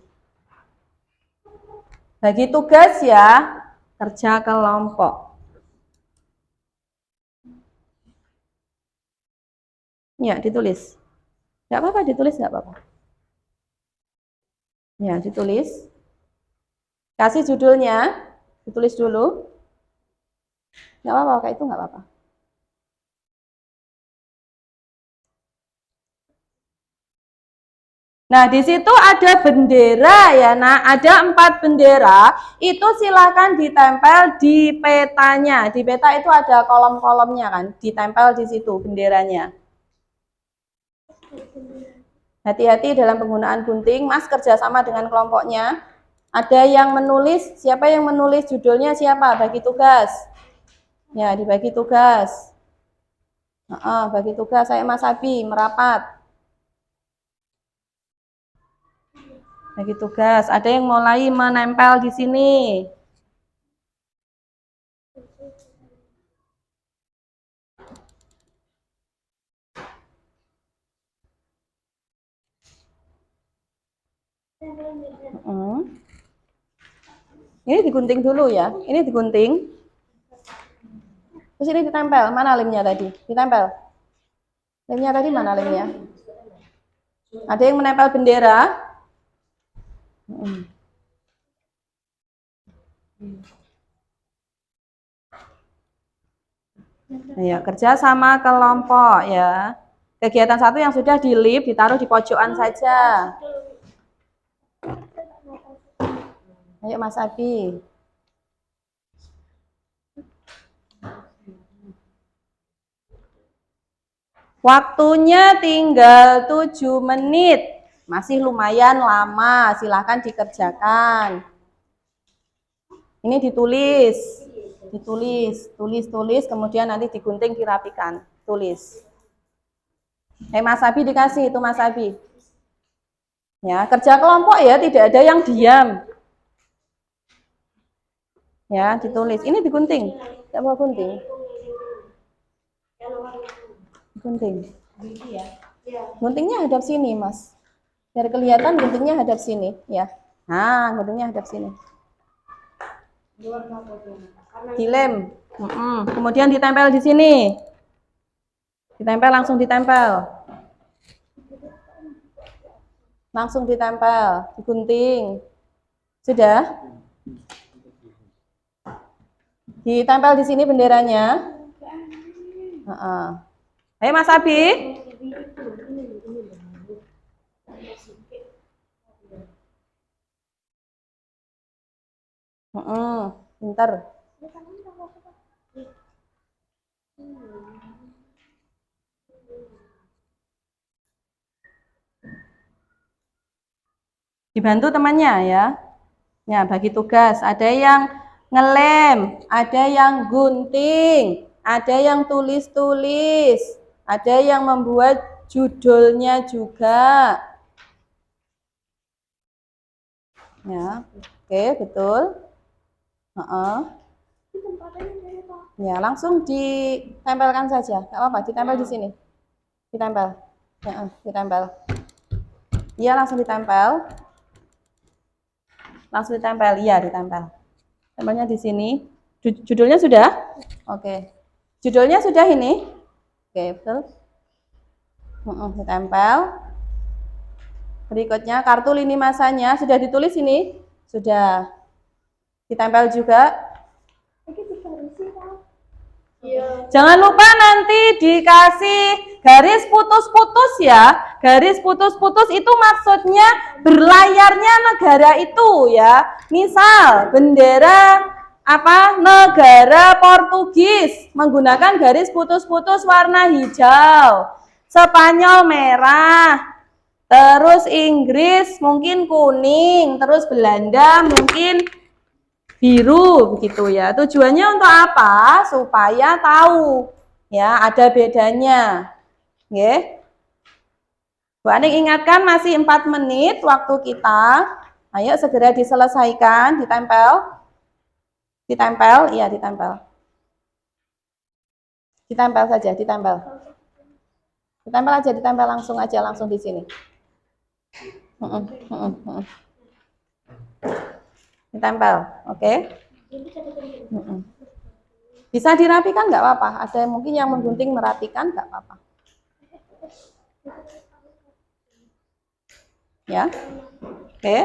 Bagi tugas ya, kerja kelompok. Ya, ditulis. Nggak apa-apa, ditulis nggak apa-apa. Ya, ditulis. Kasih judulnya, ditulis dulu. Nggak apa-apa, kayak itu nggak apa-apa. Nah, di situ ada bendera ya, nah ada 4 bendera, itu silakan ditempel di petanya. Di peta itu ada kolom-kolomnya kan, ditempel di situ benderanya. Hati-hati dalam penggunaan gunting, Mas kerjasama dengan kelompoknya. Ada yang menulis, siapa yang menulis judulnya siapa? Bagi tugas. Ya, dibagi tugas. Bagi tugas, saya Mas Abi, merapat. Bagi tugas, ada yang mulai menempel di sini. Ini digunting dulu ya, ini digunting. Terus ini ditempel, mana lemnya tadi? Ditempel. Lemnya tadi mana lemnya? Ada yang menempel bendera? Ya, kerja sama kelompok ya. Kegiatan 1 yang sudah dilip ditaruh di pojokan saja. Ayo Mas Abi. Waktunya tinggal 7 menit. Masih lumayan lama, silahkan dikerjakan. Ini ditulis. Tulis, kemudian nanti digunting, dirapikan. Tulis. Mas Abi dikasih, itu Mas Abi. Ya, kerja kelompok ya, tidak ada yang diam. Ya, ditulis. Ini digunting. Tidak mau gunting. Gunting. Guntingnya hadap sini, Mas. Biar kelihatan guntingnya hadap sini, ya. Nah, guntingnya hadap sini. Dilem. Kemudian ditempel di sini. Ditempel, langsung ditempel. Langsung ditempel, digunting. Sudah? Ditempel di sini benderanya. Ayo Mas Abi. Pinter. Dibantu temannya ya. Ya, bagi tugas. Ada yang ngelem, ada yang gunting, ada yang tulis-tulis, ada yang membuat judulnya juga. Ya, oke, betul. Ya, langsung ditempelkan saja. Nggak apa-apa, ditempel di sini. Ditempel. Ya, ditempel. Iya, langsung ditempel. Langsung ditempel. Iya, ditempel. Tempelnya di sini. Judulnya sudah? Oke. Judulnya sudah ini? Oke, betul. Ditempel. Berikutnya kartu lini masanya sudah ditulis ini? Sudah. Ditempel juga. Jangan lupa nanti dikasih garis putus-putus ya. Garis putus-putus itu maksudnya berlayarnya negara itu ya. Misal bendera negara Portugis menggunakan garis putus-putus warna hijau. Spanyol merah. Terus Inggris mungkin kuning, terus Belanda mungkin biru begitu ya. Tujuannya untuk apa? Supaya tahu ya, ada bedanya. Nggih. Bu Aning ingatkan masih 4 menit waktu kita. Ayo segera diselesaikan, ditempel. Ditempel, iya ditempel. Ditempel saja, ditempel. Ditempel aja, ditempel langsung aja, langsung di sini. Ditempel, oke? Bisa dirapikan nggak apa-apa. Ada mungkin yang menggunting merapikan nggak apa-apa. Ya, oke?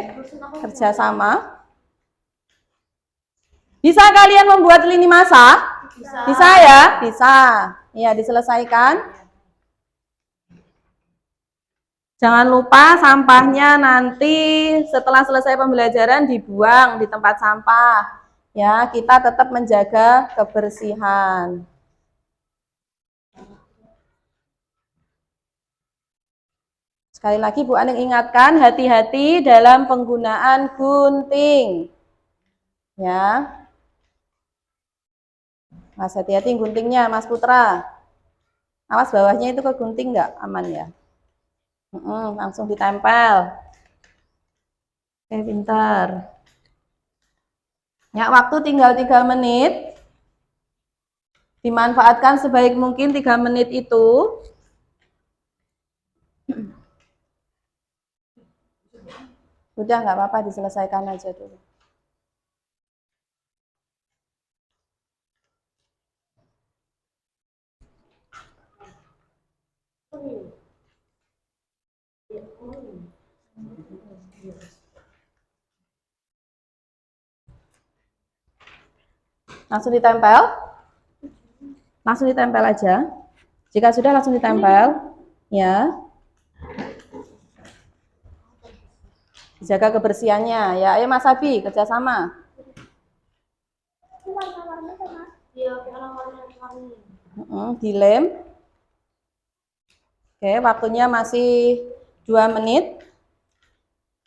Kerjasama. Bisa kalian membuat lini masa? Bisa ya, bisa. Ya, diselesaikan. Jangan lupa sampahnya nanti setelah selesai pembelajaran dibuang di tempat sampah. Ya, kita tetap menjaga kebersihan. Sekali lagi Bu Aning ingatkan, hati-hati dalam penggunaan gunting. Ya. Mas, hati-hati guntingnya, Mas Putra. Awas bawahnya itu ke gunting nggak aman ya. Langsung ditempel. Oke, pintar. Ya, waktu tinggal 3 menit. Dimanfaatkan sebaik mungkin 3 menit itu. Udah nggak apa-apa, diselesaikan aja dulu. Langsung ditempel. Langsung ditempel aja. Jika sudah langsung ditempel, ya. Jaga kebersihannya, ya. Ayo Mas Abi, kerjasama. Dilem. Oke, waktunya masih 2 menit.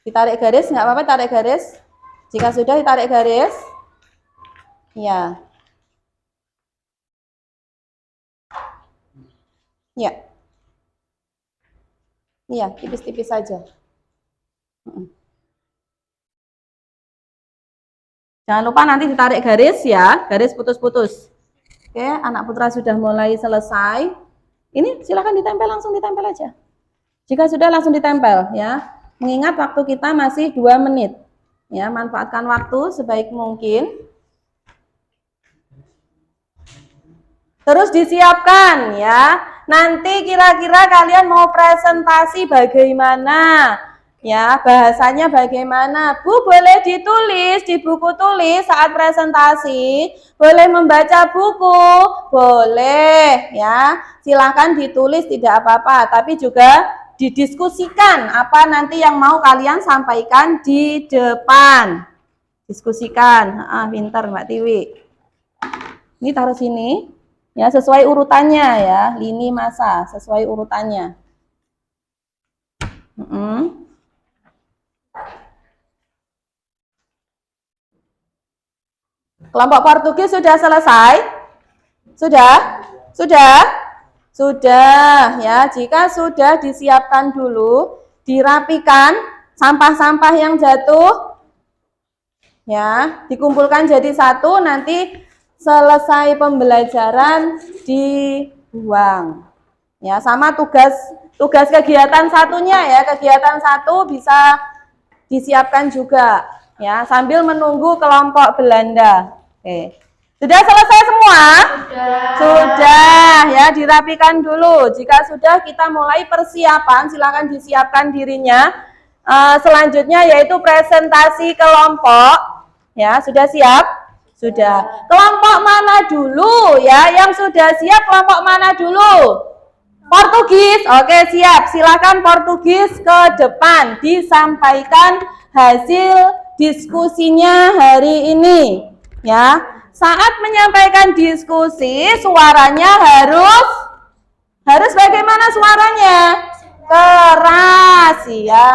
Ditarik garis, nggak apa-apa tarik garis. Jika sudah ditarik garis, ya. Ya. Iya, tipis-tipis saja. Jangan lupa nanti ditarik garis ya, garis putus-putus. Oke, anak putra sudah mulai selesai. Ini silakan ditempel, langsung ditempel aja. Jika sudah langsung ditempel ya. Mengingat waktu kita masih 2 menit. Ya, manfaatkan waktu sebaik mungkin. Terus disiapkan ya. Nanti kira-kira kalian mau presentasi bagaimana? Ya, bahasanya bagaimana? Bu, boleh ditulis di buku tulis saat presentasi. Boleh membaca buku, boleh ya. Silahkan ditulis, tidak apa-apa. Tapi juga didiskusikan apa nanti yang mau kalian sampaikan di depan. Diskusikan. Pintar Mbak Tiwi. Ini taruh sini. Ya, sesuai urutannya ya, lini masa sesuai urutannya. Kelompok Portugis sudah selesai? Sudah? Sudah? Sudah ya. Jika sudah disiapkan dulu, dirapikan sampah-sampah yang jatuh ya, dikumpulkan jadi satu, nanti selesai pembelajaran dibuang. Ya, sama tugas kegiatan satunya ya, kegiatan satu bisa disiapkan juga ya, sambil menunggu kelompok Belanda. Oke. Sudah selesai semua? Sudah ya, dirapikan dulu. Jika sudah, kita mulai persiapan, silakan disiapkan dirinya. Selanjutnya yaitu presentasi kelompok. Ya, sudah siap? Sudah. Kelompok mana dulu ya? Yang sudah siap kelompok mana dulu? Portugis. Oke, siap. Silakan Portugis ke depan disampaikan hasil diskusinya hari ini. Ya. Saat menyampaikan diskusi, suaranya harus bagaimana suaranya? Keras ya.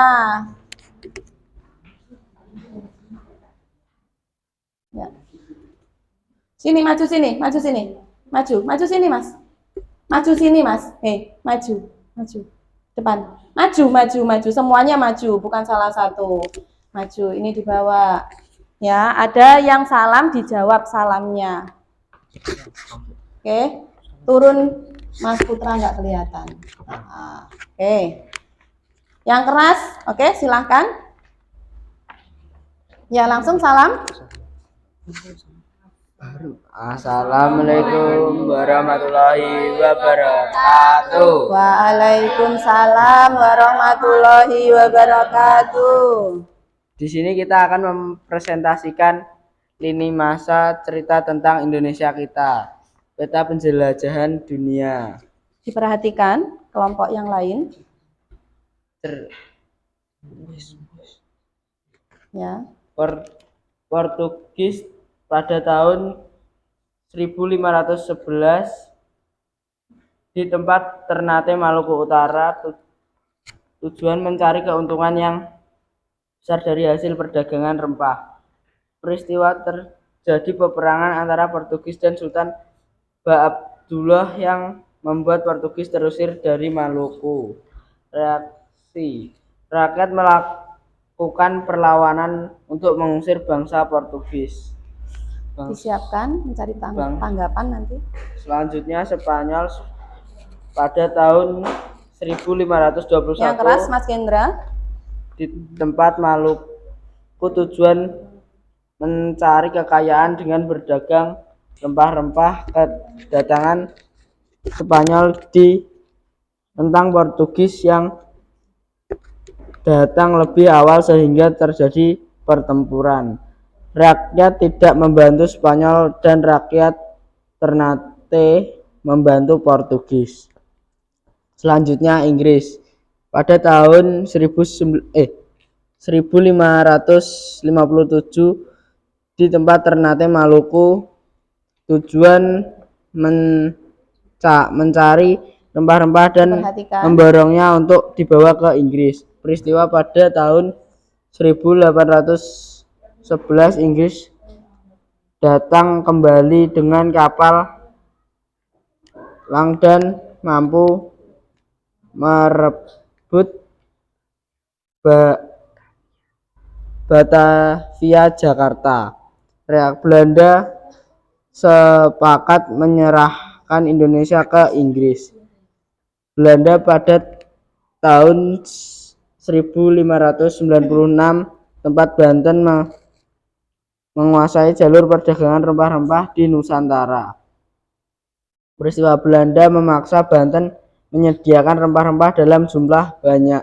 Ya. Sini, maju sini, maju sini. Maju sini, Mas. Maju sini, Mas. Maju. Depan. Maju. Semuanya maju, bukan salah satu. Maju, ini dibawa. Ya, ada yang salam dijawab salamnya. Oke. Turun, Mas Putra nggak kelihatan. Nah, oke. Yang keras, oke, silahkan. Ya, langsung salam. Assalamualaikum warahmatullahi wabarakatuh. Waalaikumsalam warahmatullahi wabarakatuh. Di sini kita akan mempresentasikan lini masa cerita tentang Indonesia kita, peta penjelajahan dunia. Diperhatikan kelompok yang lain. Ya. Portugis pada tahun 1511 di tempat Ternate, Maluku Utara, tujuan mencari keuntungan yang besar dari hasil perdagangan rempah. Peristiwa terjadi peperangan antara Portugis dan Sultan Ba-Abdullah yang membuat Portugis terusir dari Maluku. Reaksi rakyat melakukan perlawanan untuk mengusir bangsa Portugis. Disiapkan mencari tanggapan nanti. Selanjutnya Spanyol pada tahun 1521 yang keras, Mas Kendra. Di tempat Maluku, tujuan mencari kekayaan dengan berdagang rempah-rempah. Kedatangan Spanyol tentang Portugis yang datang lebih awal sehingga terjadi pertempuran. Rakyat tidak membantu Spanyol dan rakyat Ternate membantu Portugis. Selanjutnya Inggris. Pada tahun 1557 di tempat Ternate, Maluku, tujuan mencari rempah-rempah dan memborongnya untuk dibawa ke Inggris. Peristiwa pada tahun 1811 Inggris datang kembali dengan kapal Langdon mampu merebut Batavia, Jakarta. Rakyat Belanda sepakat menyerahkan Indonesia ke Inggris. Belanda pada tahun 1596 tempat Banten menguasai jalur perdagangan rempah-rempah di Nusantara. Peristiwa Belanda memaksa Banten menyediakan rempah-rempah dalam jumlah banyak.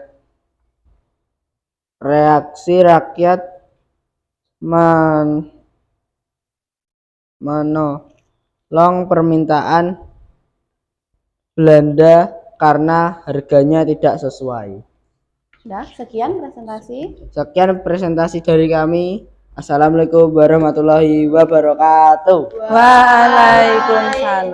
Reaksi rakyat menolong permintaan Belanda karena harganya tidak sesuai. Sudah, sekian presentasi. Sekian presentasi dari kami. Assalamualaikum warahmatullahi wabarakatuh. Waalaikumsalam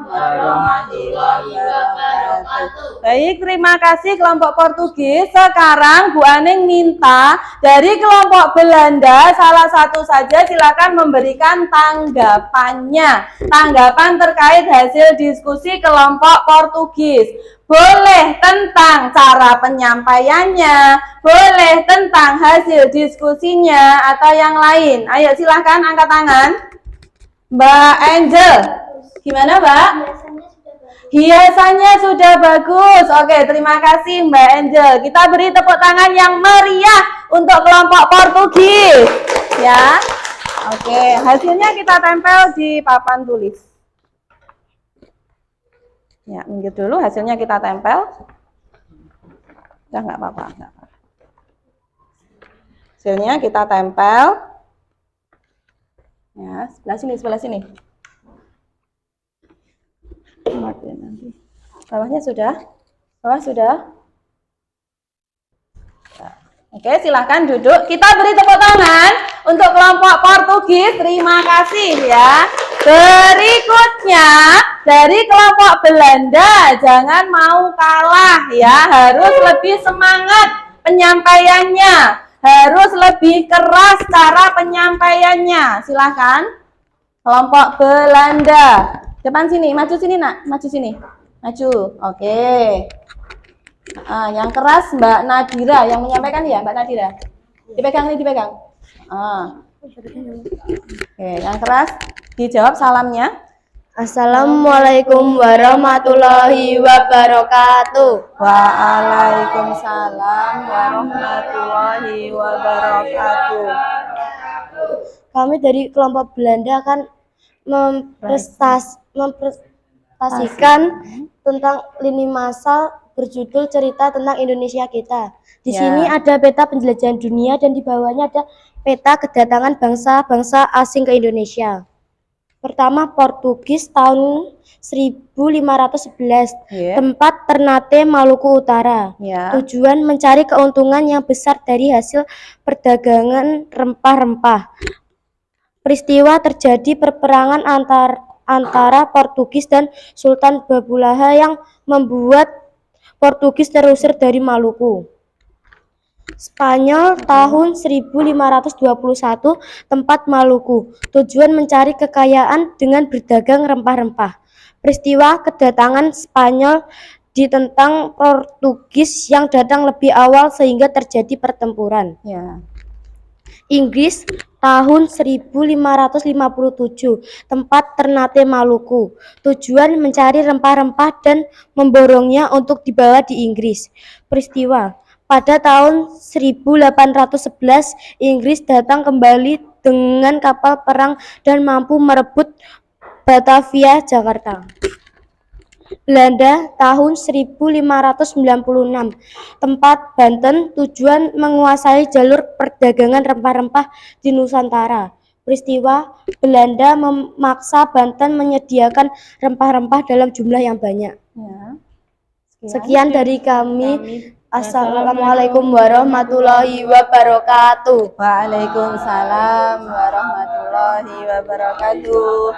warahmatullahi wabarakatuh. Baik, terima kasih kelompok Portugis. Sekarang Bu Aning minta dari kelompok Belanda salah satu saja silakan memberikan tanggapannya. Tanggapan terkait hasil diskusi kelompok Portugis. Boleh tentang cara penyampaiannya, boleh tentang hasil diskusinya, atau yang lain. Ayo silahkan angkat tangan. Mbak Angel, gimana Mbak? Hiasannya sudah bagus. Oke, terima kasih Mbak Angel. Kita beri tepuk tangan yang meriah untuk kelompok Portugis. Ya, oke. Hasilnya kita tempel di papan tulis. Ya, minggir dulu, hasilnya kita tempel. Udah nggak apa-apa. Hasilnya kita tempel. Ya, sebelah sini. Nanti. Bawahnya sudah? Bawah sudah? Oke, silahkan duduk. Kita beri tepuk tangan untuk kelompok Portugis. Terima kasih ya. Berikutnya dari kelompok Belanda, jangan mau kalah ya, harus lebih semangat penyampaiannya, harus lebih keras cara penyampaiannya. Silahkan kelompok Belanda, depan sini, maju sini nak, maju sini, maju. Oke. Yang keras Mbak Nadira yang menyampaikan ya, Mbak Nadira. Dipegang nih, dipegang. Oke, yang keras dijawab salamnya. Assalamualaikum warahmatullahi wabarakatuh. Waalaikumsalam warahmatullahi wabarakatuh. Kami dari kelompok Belanda akan mempresentasikan tentang lini masa berjudul cerita tentang Indonesia kita. Di sini ada peta penjelajahan dunia dan di bawahnya ada peta kedatangan bangsa-bangsa asing ke Indonesia. Pertama, Portugis tahun 1511, tempat Ternate, Maluku Utara. Tujuan mencari keuntungan yang besar dari hasil perdagangan rempah-rempah. Peristiwa terjadi perperangan antara Portugis dan Sultan Babulaha yang membuat Portugis terusir dari Maluku. Spanyol tahun 1521, tempat Maluku. Tujuan mencari kekayaan dengan berdagang rempah-rempah. Peristiwa kedatangan Spanyol ditentang Portugis yang datang lebih awal sehingga terjadi pertempuran. Inggris tahun 1557, tempat Ternate, Maluku. Tujuan mencari rempah-rempah dan memborongnya untuk dibawa di Inggris. Peristiwa pada tahun 1811, Inggris datang kembali dengan kapal perang dan mampu merebut Batavia, Jakarta. Belanda tahun 1596, tempat Banten. Tujuan menguasai jalur perdagangan rempah-rempah di Nusantara. Peristiwa Belanda memaksa Banten menyediakan rempah-rempah dalam jumlah yang banyak. Sekian dari kami. Assalamualaikum warahmatullahi wabarakatuh. Waalaikumsalam warahmatullahi wabarakatuh.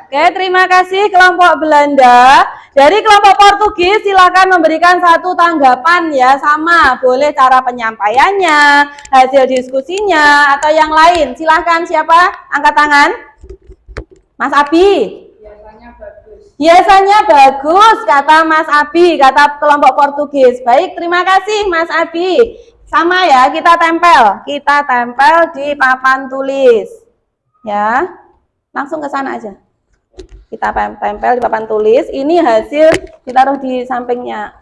Oke, terima kasih kelompok Belanda. Dari kelompok Portugis silakan memberikan satu tanggapan ya, sama, boleh cara penyampaiannya, hasil diskusinya, atau yang lain. Silakan, siapa? Angkat tangan. Mas Abi. Biasanya bagus, kata Mas Abi, kata kelompok Portugis. Baik, terima kasih Mas Abi. Sama ya, kita tempel di papan tulis. Ya, langsung ke sana aja. Kita tempel di papan tulis. Ini hasil ditaruh di sampingnya.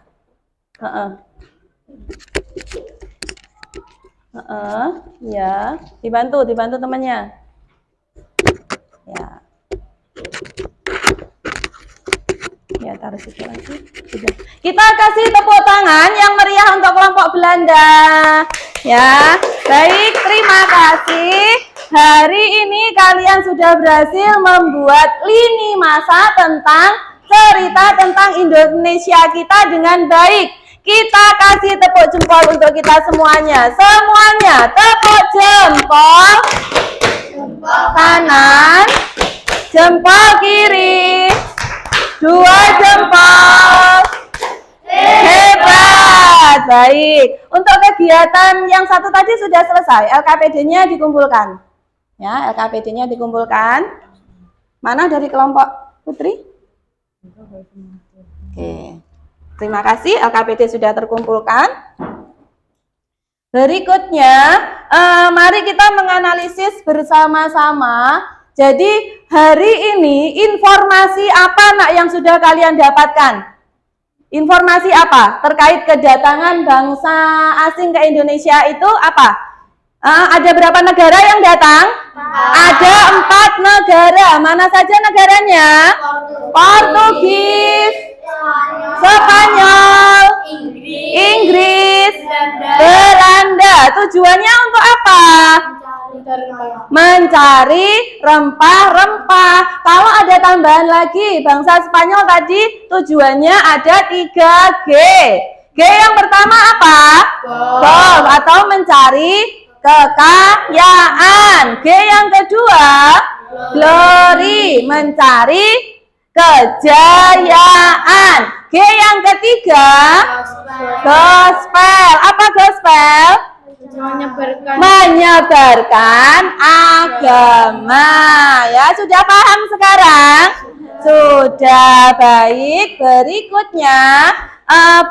Ya, dibantu temannya. Ya, taruh situ lagi. Kita kasih tepuk tangan yang meriah untuk kelompok Belanda. Ya, baik, terima kasih. Hari ini kalian sudah berhasil membuat lini masa tentang cerita tentang Indonesia kita dengan baik. Kita kasih tepuk jempol untuk kita semuanya. Semuanya tepuk jempol. Kanan, jempol kiri, 2 jempol. Hebat, baik. Untuk kegiatan yang satu tadi sudah selesai. LKPD-nya dikumpulkan. Ya, LKPD-nya dikumpulkan. Mana dari kelompok Putri? Oke. Terima kasih, LKPD sudah terkumpulkan. Berikutnya, mari kita menganalisis bersama-sama. Jadi, hari ini informasi apa nak yang sudah kalian dapatkan? Informasi apa terkait kedatangan bangsa asing ke Indonesia itu apa? Ada berapa negara yang datang? Ada 4 negara. Mana saja negaranya? Portugis, Spanyol, Inggris, Belanda. Tujuannya untuk apa? Mencari rempah-rempah. Kalau ada tambahan lagi, bangsa Spanyol tadi tujuannya ada 3G. G yang pertama apa? Golf atau mencari kekayaan. G yang kedua, glory, mencari kejayaan. G yang ketiga, gospel. Apa gospel? Menyebarkan agama. Ya, sudah paham sekarang? Sudah, baik. Berikutnya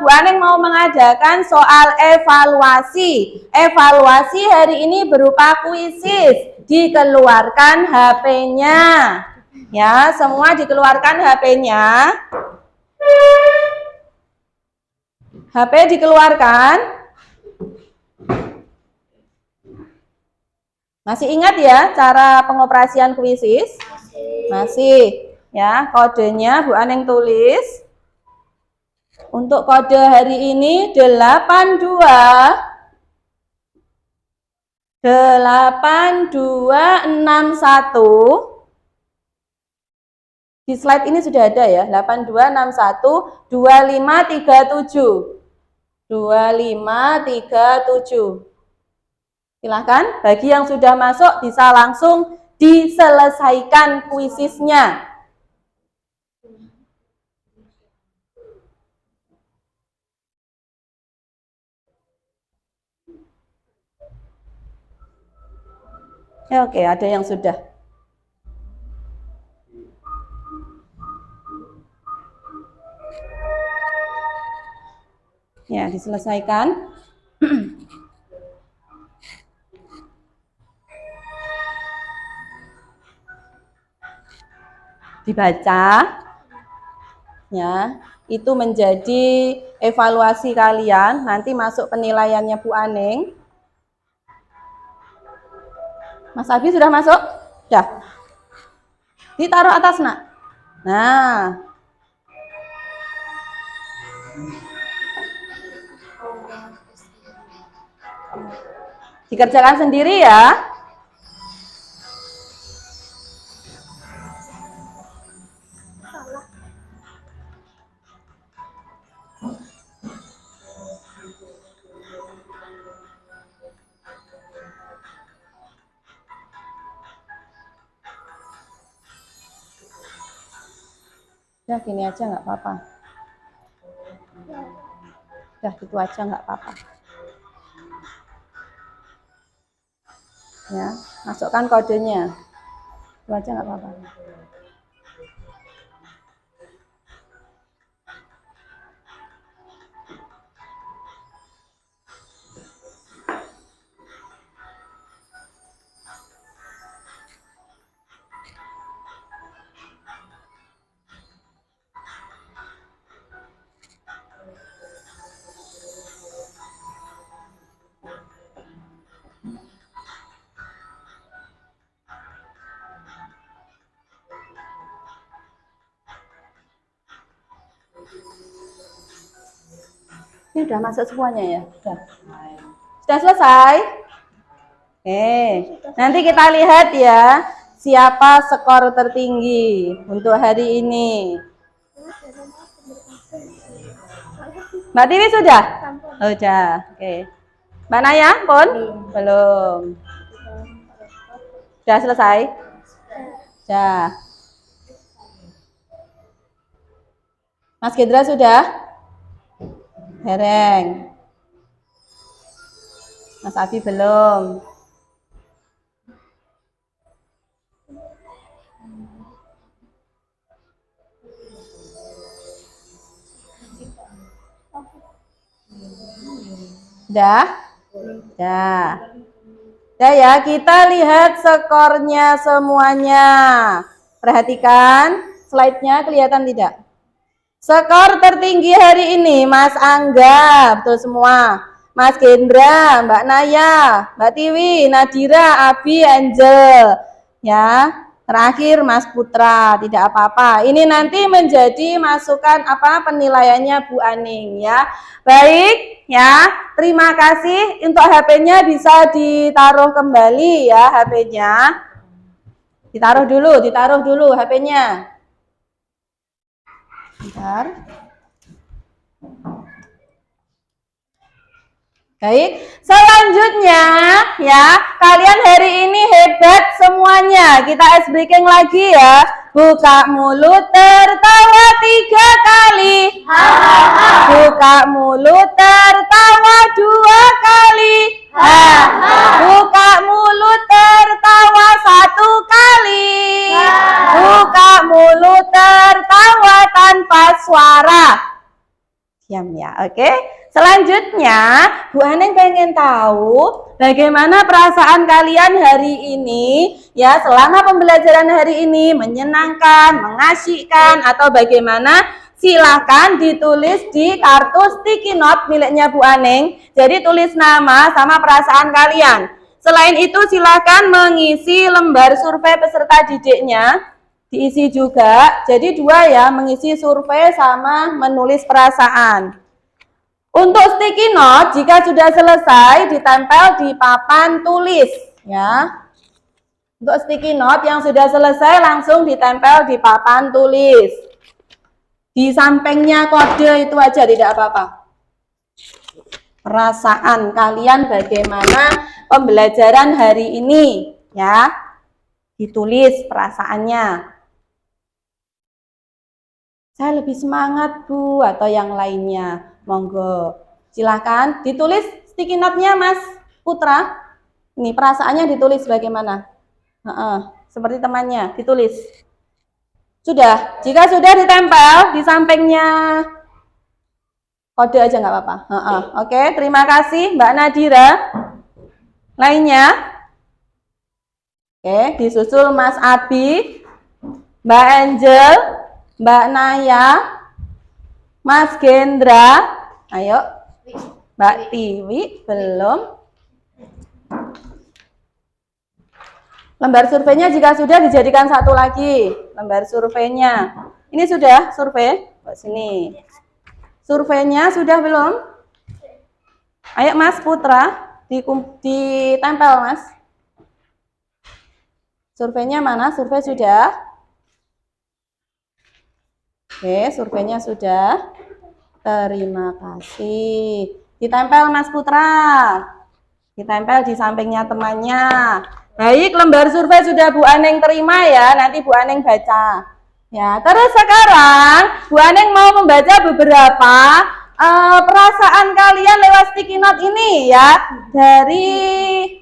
Bu Aneng mau mengadakan soal evaluasi. Evaluasi hari ini berupa kuisis. Dikeluarkan HP-nya. Ya, semua dikeluarkan HP-nya. HP dikeluarkan. Masih ingat ya cara pengoperasian kuisis? Masih. Ya, kodenya Bu Aneng tulis. Untuk kode hari ini 8261. Di slide ini sudah ada ya, 8261 2537. 2537. Silahkan, bagi yang sudah masuk bisa langsung diselesaikan kuisisnya. Ya, oke, ada yang sudah. Ya, diselesaikan. Dibaca. Ya, itu menjadi evaluasi kalian. Nanti masuk penilaiannya Bu Aneng. Mas Abi sudah masuk? Sudah. Ditaruh atas, nak. Nah. Dikerjakan sendiri ya. Udah gini aja nggak apa-apa. Udah gitu aja nggak apa-apa. Ya, masukkan kodenya. Itu aja nggak apa-apa. Ini udah masuk semuanya ya? Sudah selesai? Oke, nanti kita lihat ya siapa skor tertinggi untuk hari ini. Mbak Tiwi sudah? Sudah. Oke. Mbak Naya pun? Belum. Sudah selesai? Sudah. Mas Gendra sudah? Hereng. Mas Abi belum. Udah? Udah. Udah ya, kita lihat skornya semuanya. Perhatikan, slide-nya kelihatan tidak? Skor tertinggi hari ini, Mas Angga, betul semua. Mas Gendra, Mbak Naya, Mbak Tiwi, Nadira, Abi, Angel. Ya, terakhir Mas Putra, tidak apa-apa. Ini nanti menjadi masukan penilaiannya Bu Aning ya. Baik ya, terima kasih. Untuk HP-nya bisa ditaruh kembali ya, HP-nya. Ditaruh dulu HP-nya. Bentar. Baik, selanjutnya ya, kalian hari ini hebat semuanya. Kita ice breaking lagi ya. Buka mulut tertawa 3 kali. Buka mulut tertawa 2 kali. Buka mulut tertawa 1 kali. Buka mulut tertawa tanpa suara. Diam ya, oke? Selanjutnya, Bu Aneng pengen tahu bagaimana perasaan kalian hari ini ya, selama pembelajaran hari ini, menyenangkan, mengasyikkan atau bagaimana? Silakan ditulis di kartu sticky note miliknya Bu Aneng. Jadi tulis nama sama perasaan kalian. Selain itu silakan mengisi lembar survei peserta didiknya. Diisi juga. Jadi 2 ya, mengisi survei sama menulis perasaan. Untuk sticky note, jika sudah selesai, ditempel di papan tulis, ya. Untuk sticky note yang sudah selesai, langsung ditempel di papan tulis. Di sampingnya kode itu aja, tidak apa-apa. Perasaan kalian bagaimana pembelajaran hari ini, ya. Ditulis perasaannya. Saya lebih semangat, Bu, atau yang lainnya. Monggo, silahkan ditulis sticky note-nya Mas Putra. Ini perasaannya ditulis bagaimana? Seperti temannya, ditulis. Sudah, jika sudah ditempel di sampingnya kode aja nggak apa-apa. Oke, terima kasih Mbak Nadira. Lainnya? Oke, disusul Mas Abi, Mbak Angel, Mbak Naya, Mas Gendra, ayo. Mbak Tiwi, belum. Lembar surveinya jika sudah dijadikan 1 lagi. Lembar surveinya. Ini sudah survei? Sini. Surveinya sudah belum? Ayo Mas Putra, ditempel Mas. Surveinya mana? Survei sudah? Oke, surveinya sudah. Terima kasih. Ditempel Mas Putra. Ditempel di sampingnya temannya. Baik, lembar survei sudah Bu Aneng terima ya. Nanti Bu Aneng baca. Ya, terus sekarang Bu Aneng mau membaca beberapa perasaan kalian lewat sticky note ini ya. Dari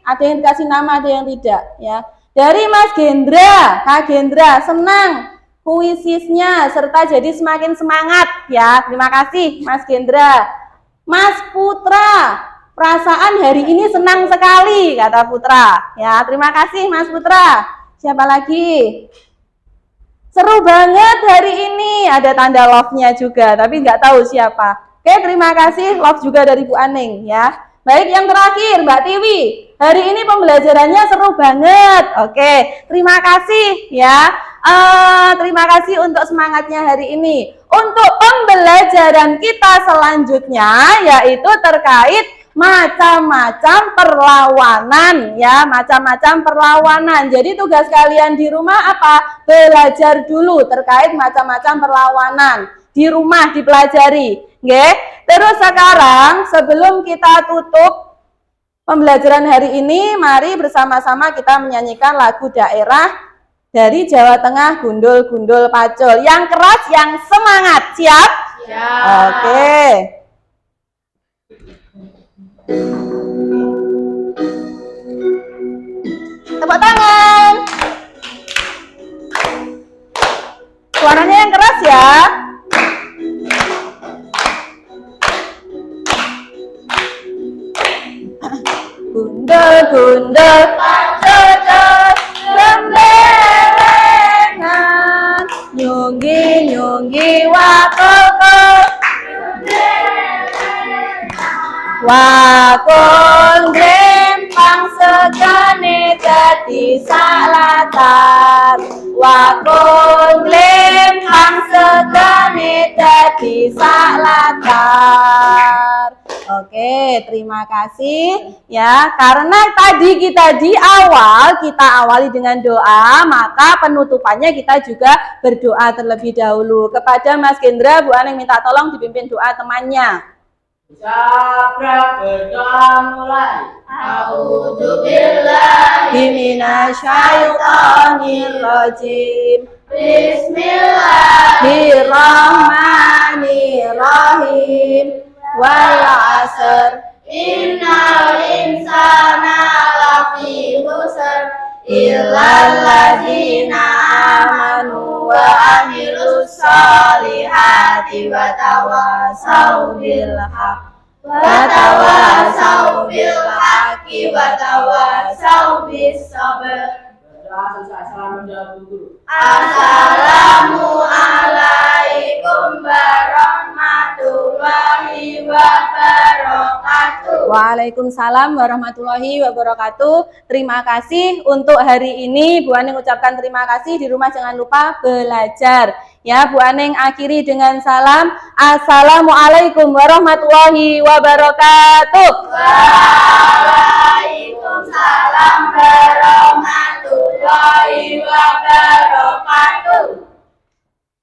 ada yang dikasih nama, ada yang tidak ya. Dari Mas Gendra, Kak Gendra, senang kuisisnya serta jadi semakin semangat ya. Terima kasih Mas Gendra. Mas Putra, perasaan hari ini senang sekali kata Putra. Ya, terima kasih Mas Putra. Siapa lagi? Seru banget hari ini. Ada tanda love-nya juga, tapi nggak tahu siapa. Oke, terima kasih love juga dari Bu Aneng ya. Baik, yang terakhir Mbak Tiwi. Hari ini pembelajarannya seru banget. Oke, terima kasih ya. Terima kasih untuk semangatnya hari ini. Untuk pembelajaran kita selanjutnya yaitu terkait macam-macam perlawanan ya, macam-macam perlawanan. Jadi tugas kalian di rumah apa? Belajar dulu terkait macam-macam perlawanan. Di rumah dipelajari. Nggih. Terus sekarang sebelum kita tutup pembelajaran hari ini, mari bersama-sama kita menyanyikan lagu daerah dari Jawa Tengah, Gundul Gundul Pacul. Yang keras, yang semangat. Siap? Siap. Oke. Tepuk tangan. Suaranya yang keras ya. Gundul gundul pacul rembelengan, nyunggi nyunggi wakul wakul grempang segane dadi salatar, wakul grempang segane dadi salatar. Oke, terima kasih ya. Karena tadi kita di awal kita awali dengan doa, maka penutupannya kita juga berdoa terlebih dahulu. Kepada Mas Gendra, Bu Aneng minta tolong dipimpin doa temannya. Sabra berdoa mulai. A'udzubillahi minasyaitonirrajim. Bismillahirrahmanirrahim. Wal 'asr innal insana lafi khusr illal ladzina amanu wa 'amilus sholihati wa tawassaw bil haqqi wa tawassaw bis sabr. Assalamualaikum warahmatullahi wabarakatuh. Waalaikumsalam warahmatullahi wabarakatuh. Terima kasih untuk hari ini. Bu Aneng ucapkan terima kasih. Di rumah jangan lupa belajar. Ya, Bu Aneng akhiri dengan salam. Assalamualaikum warahmatullahi wabarakatuh. Waalaikumsalam warahmatullahi wabarakatuh.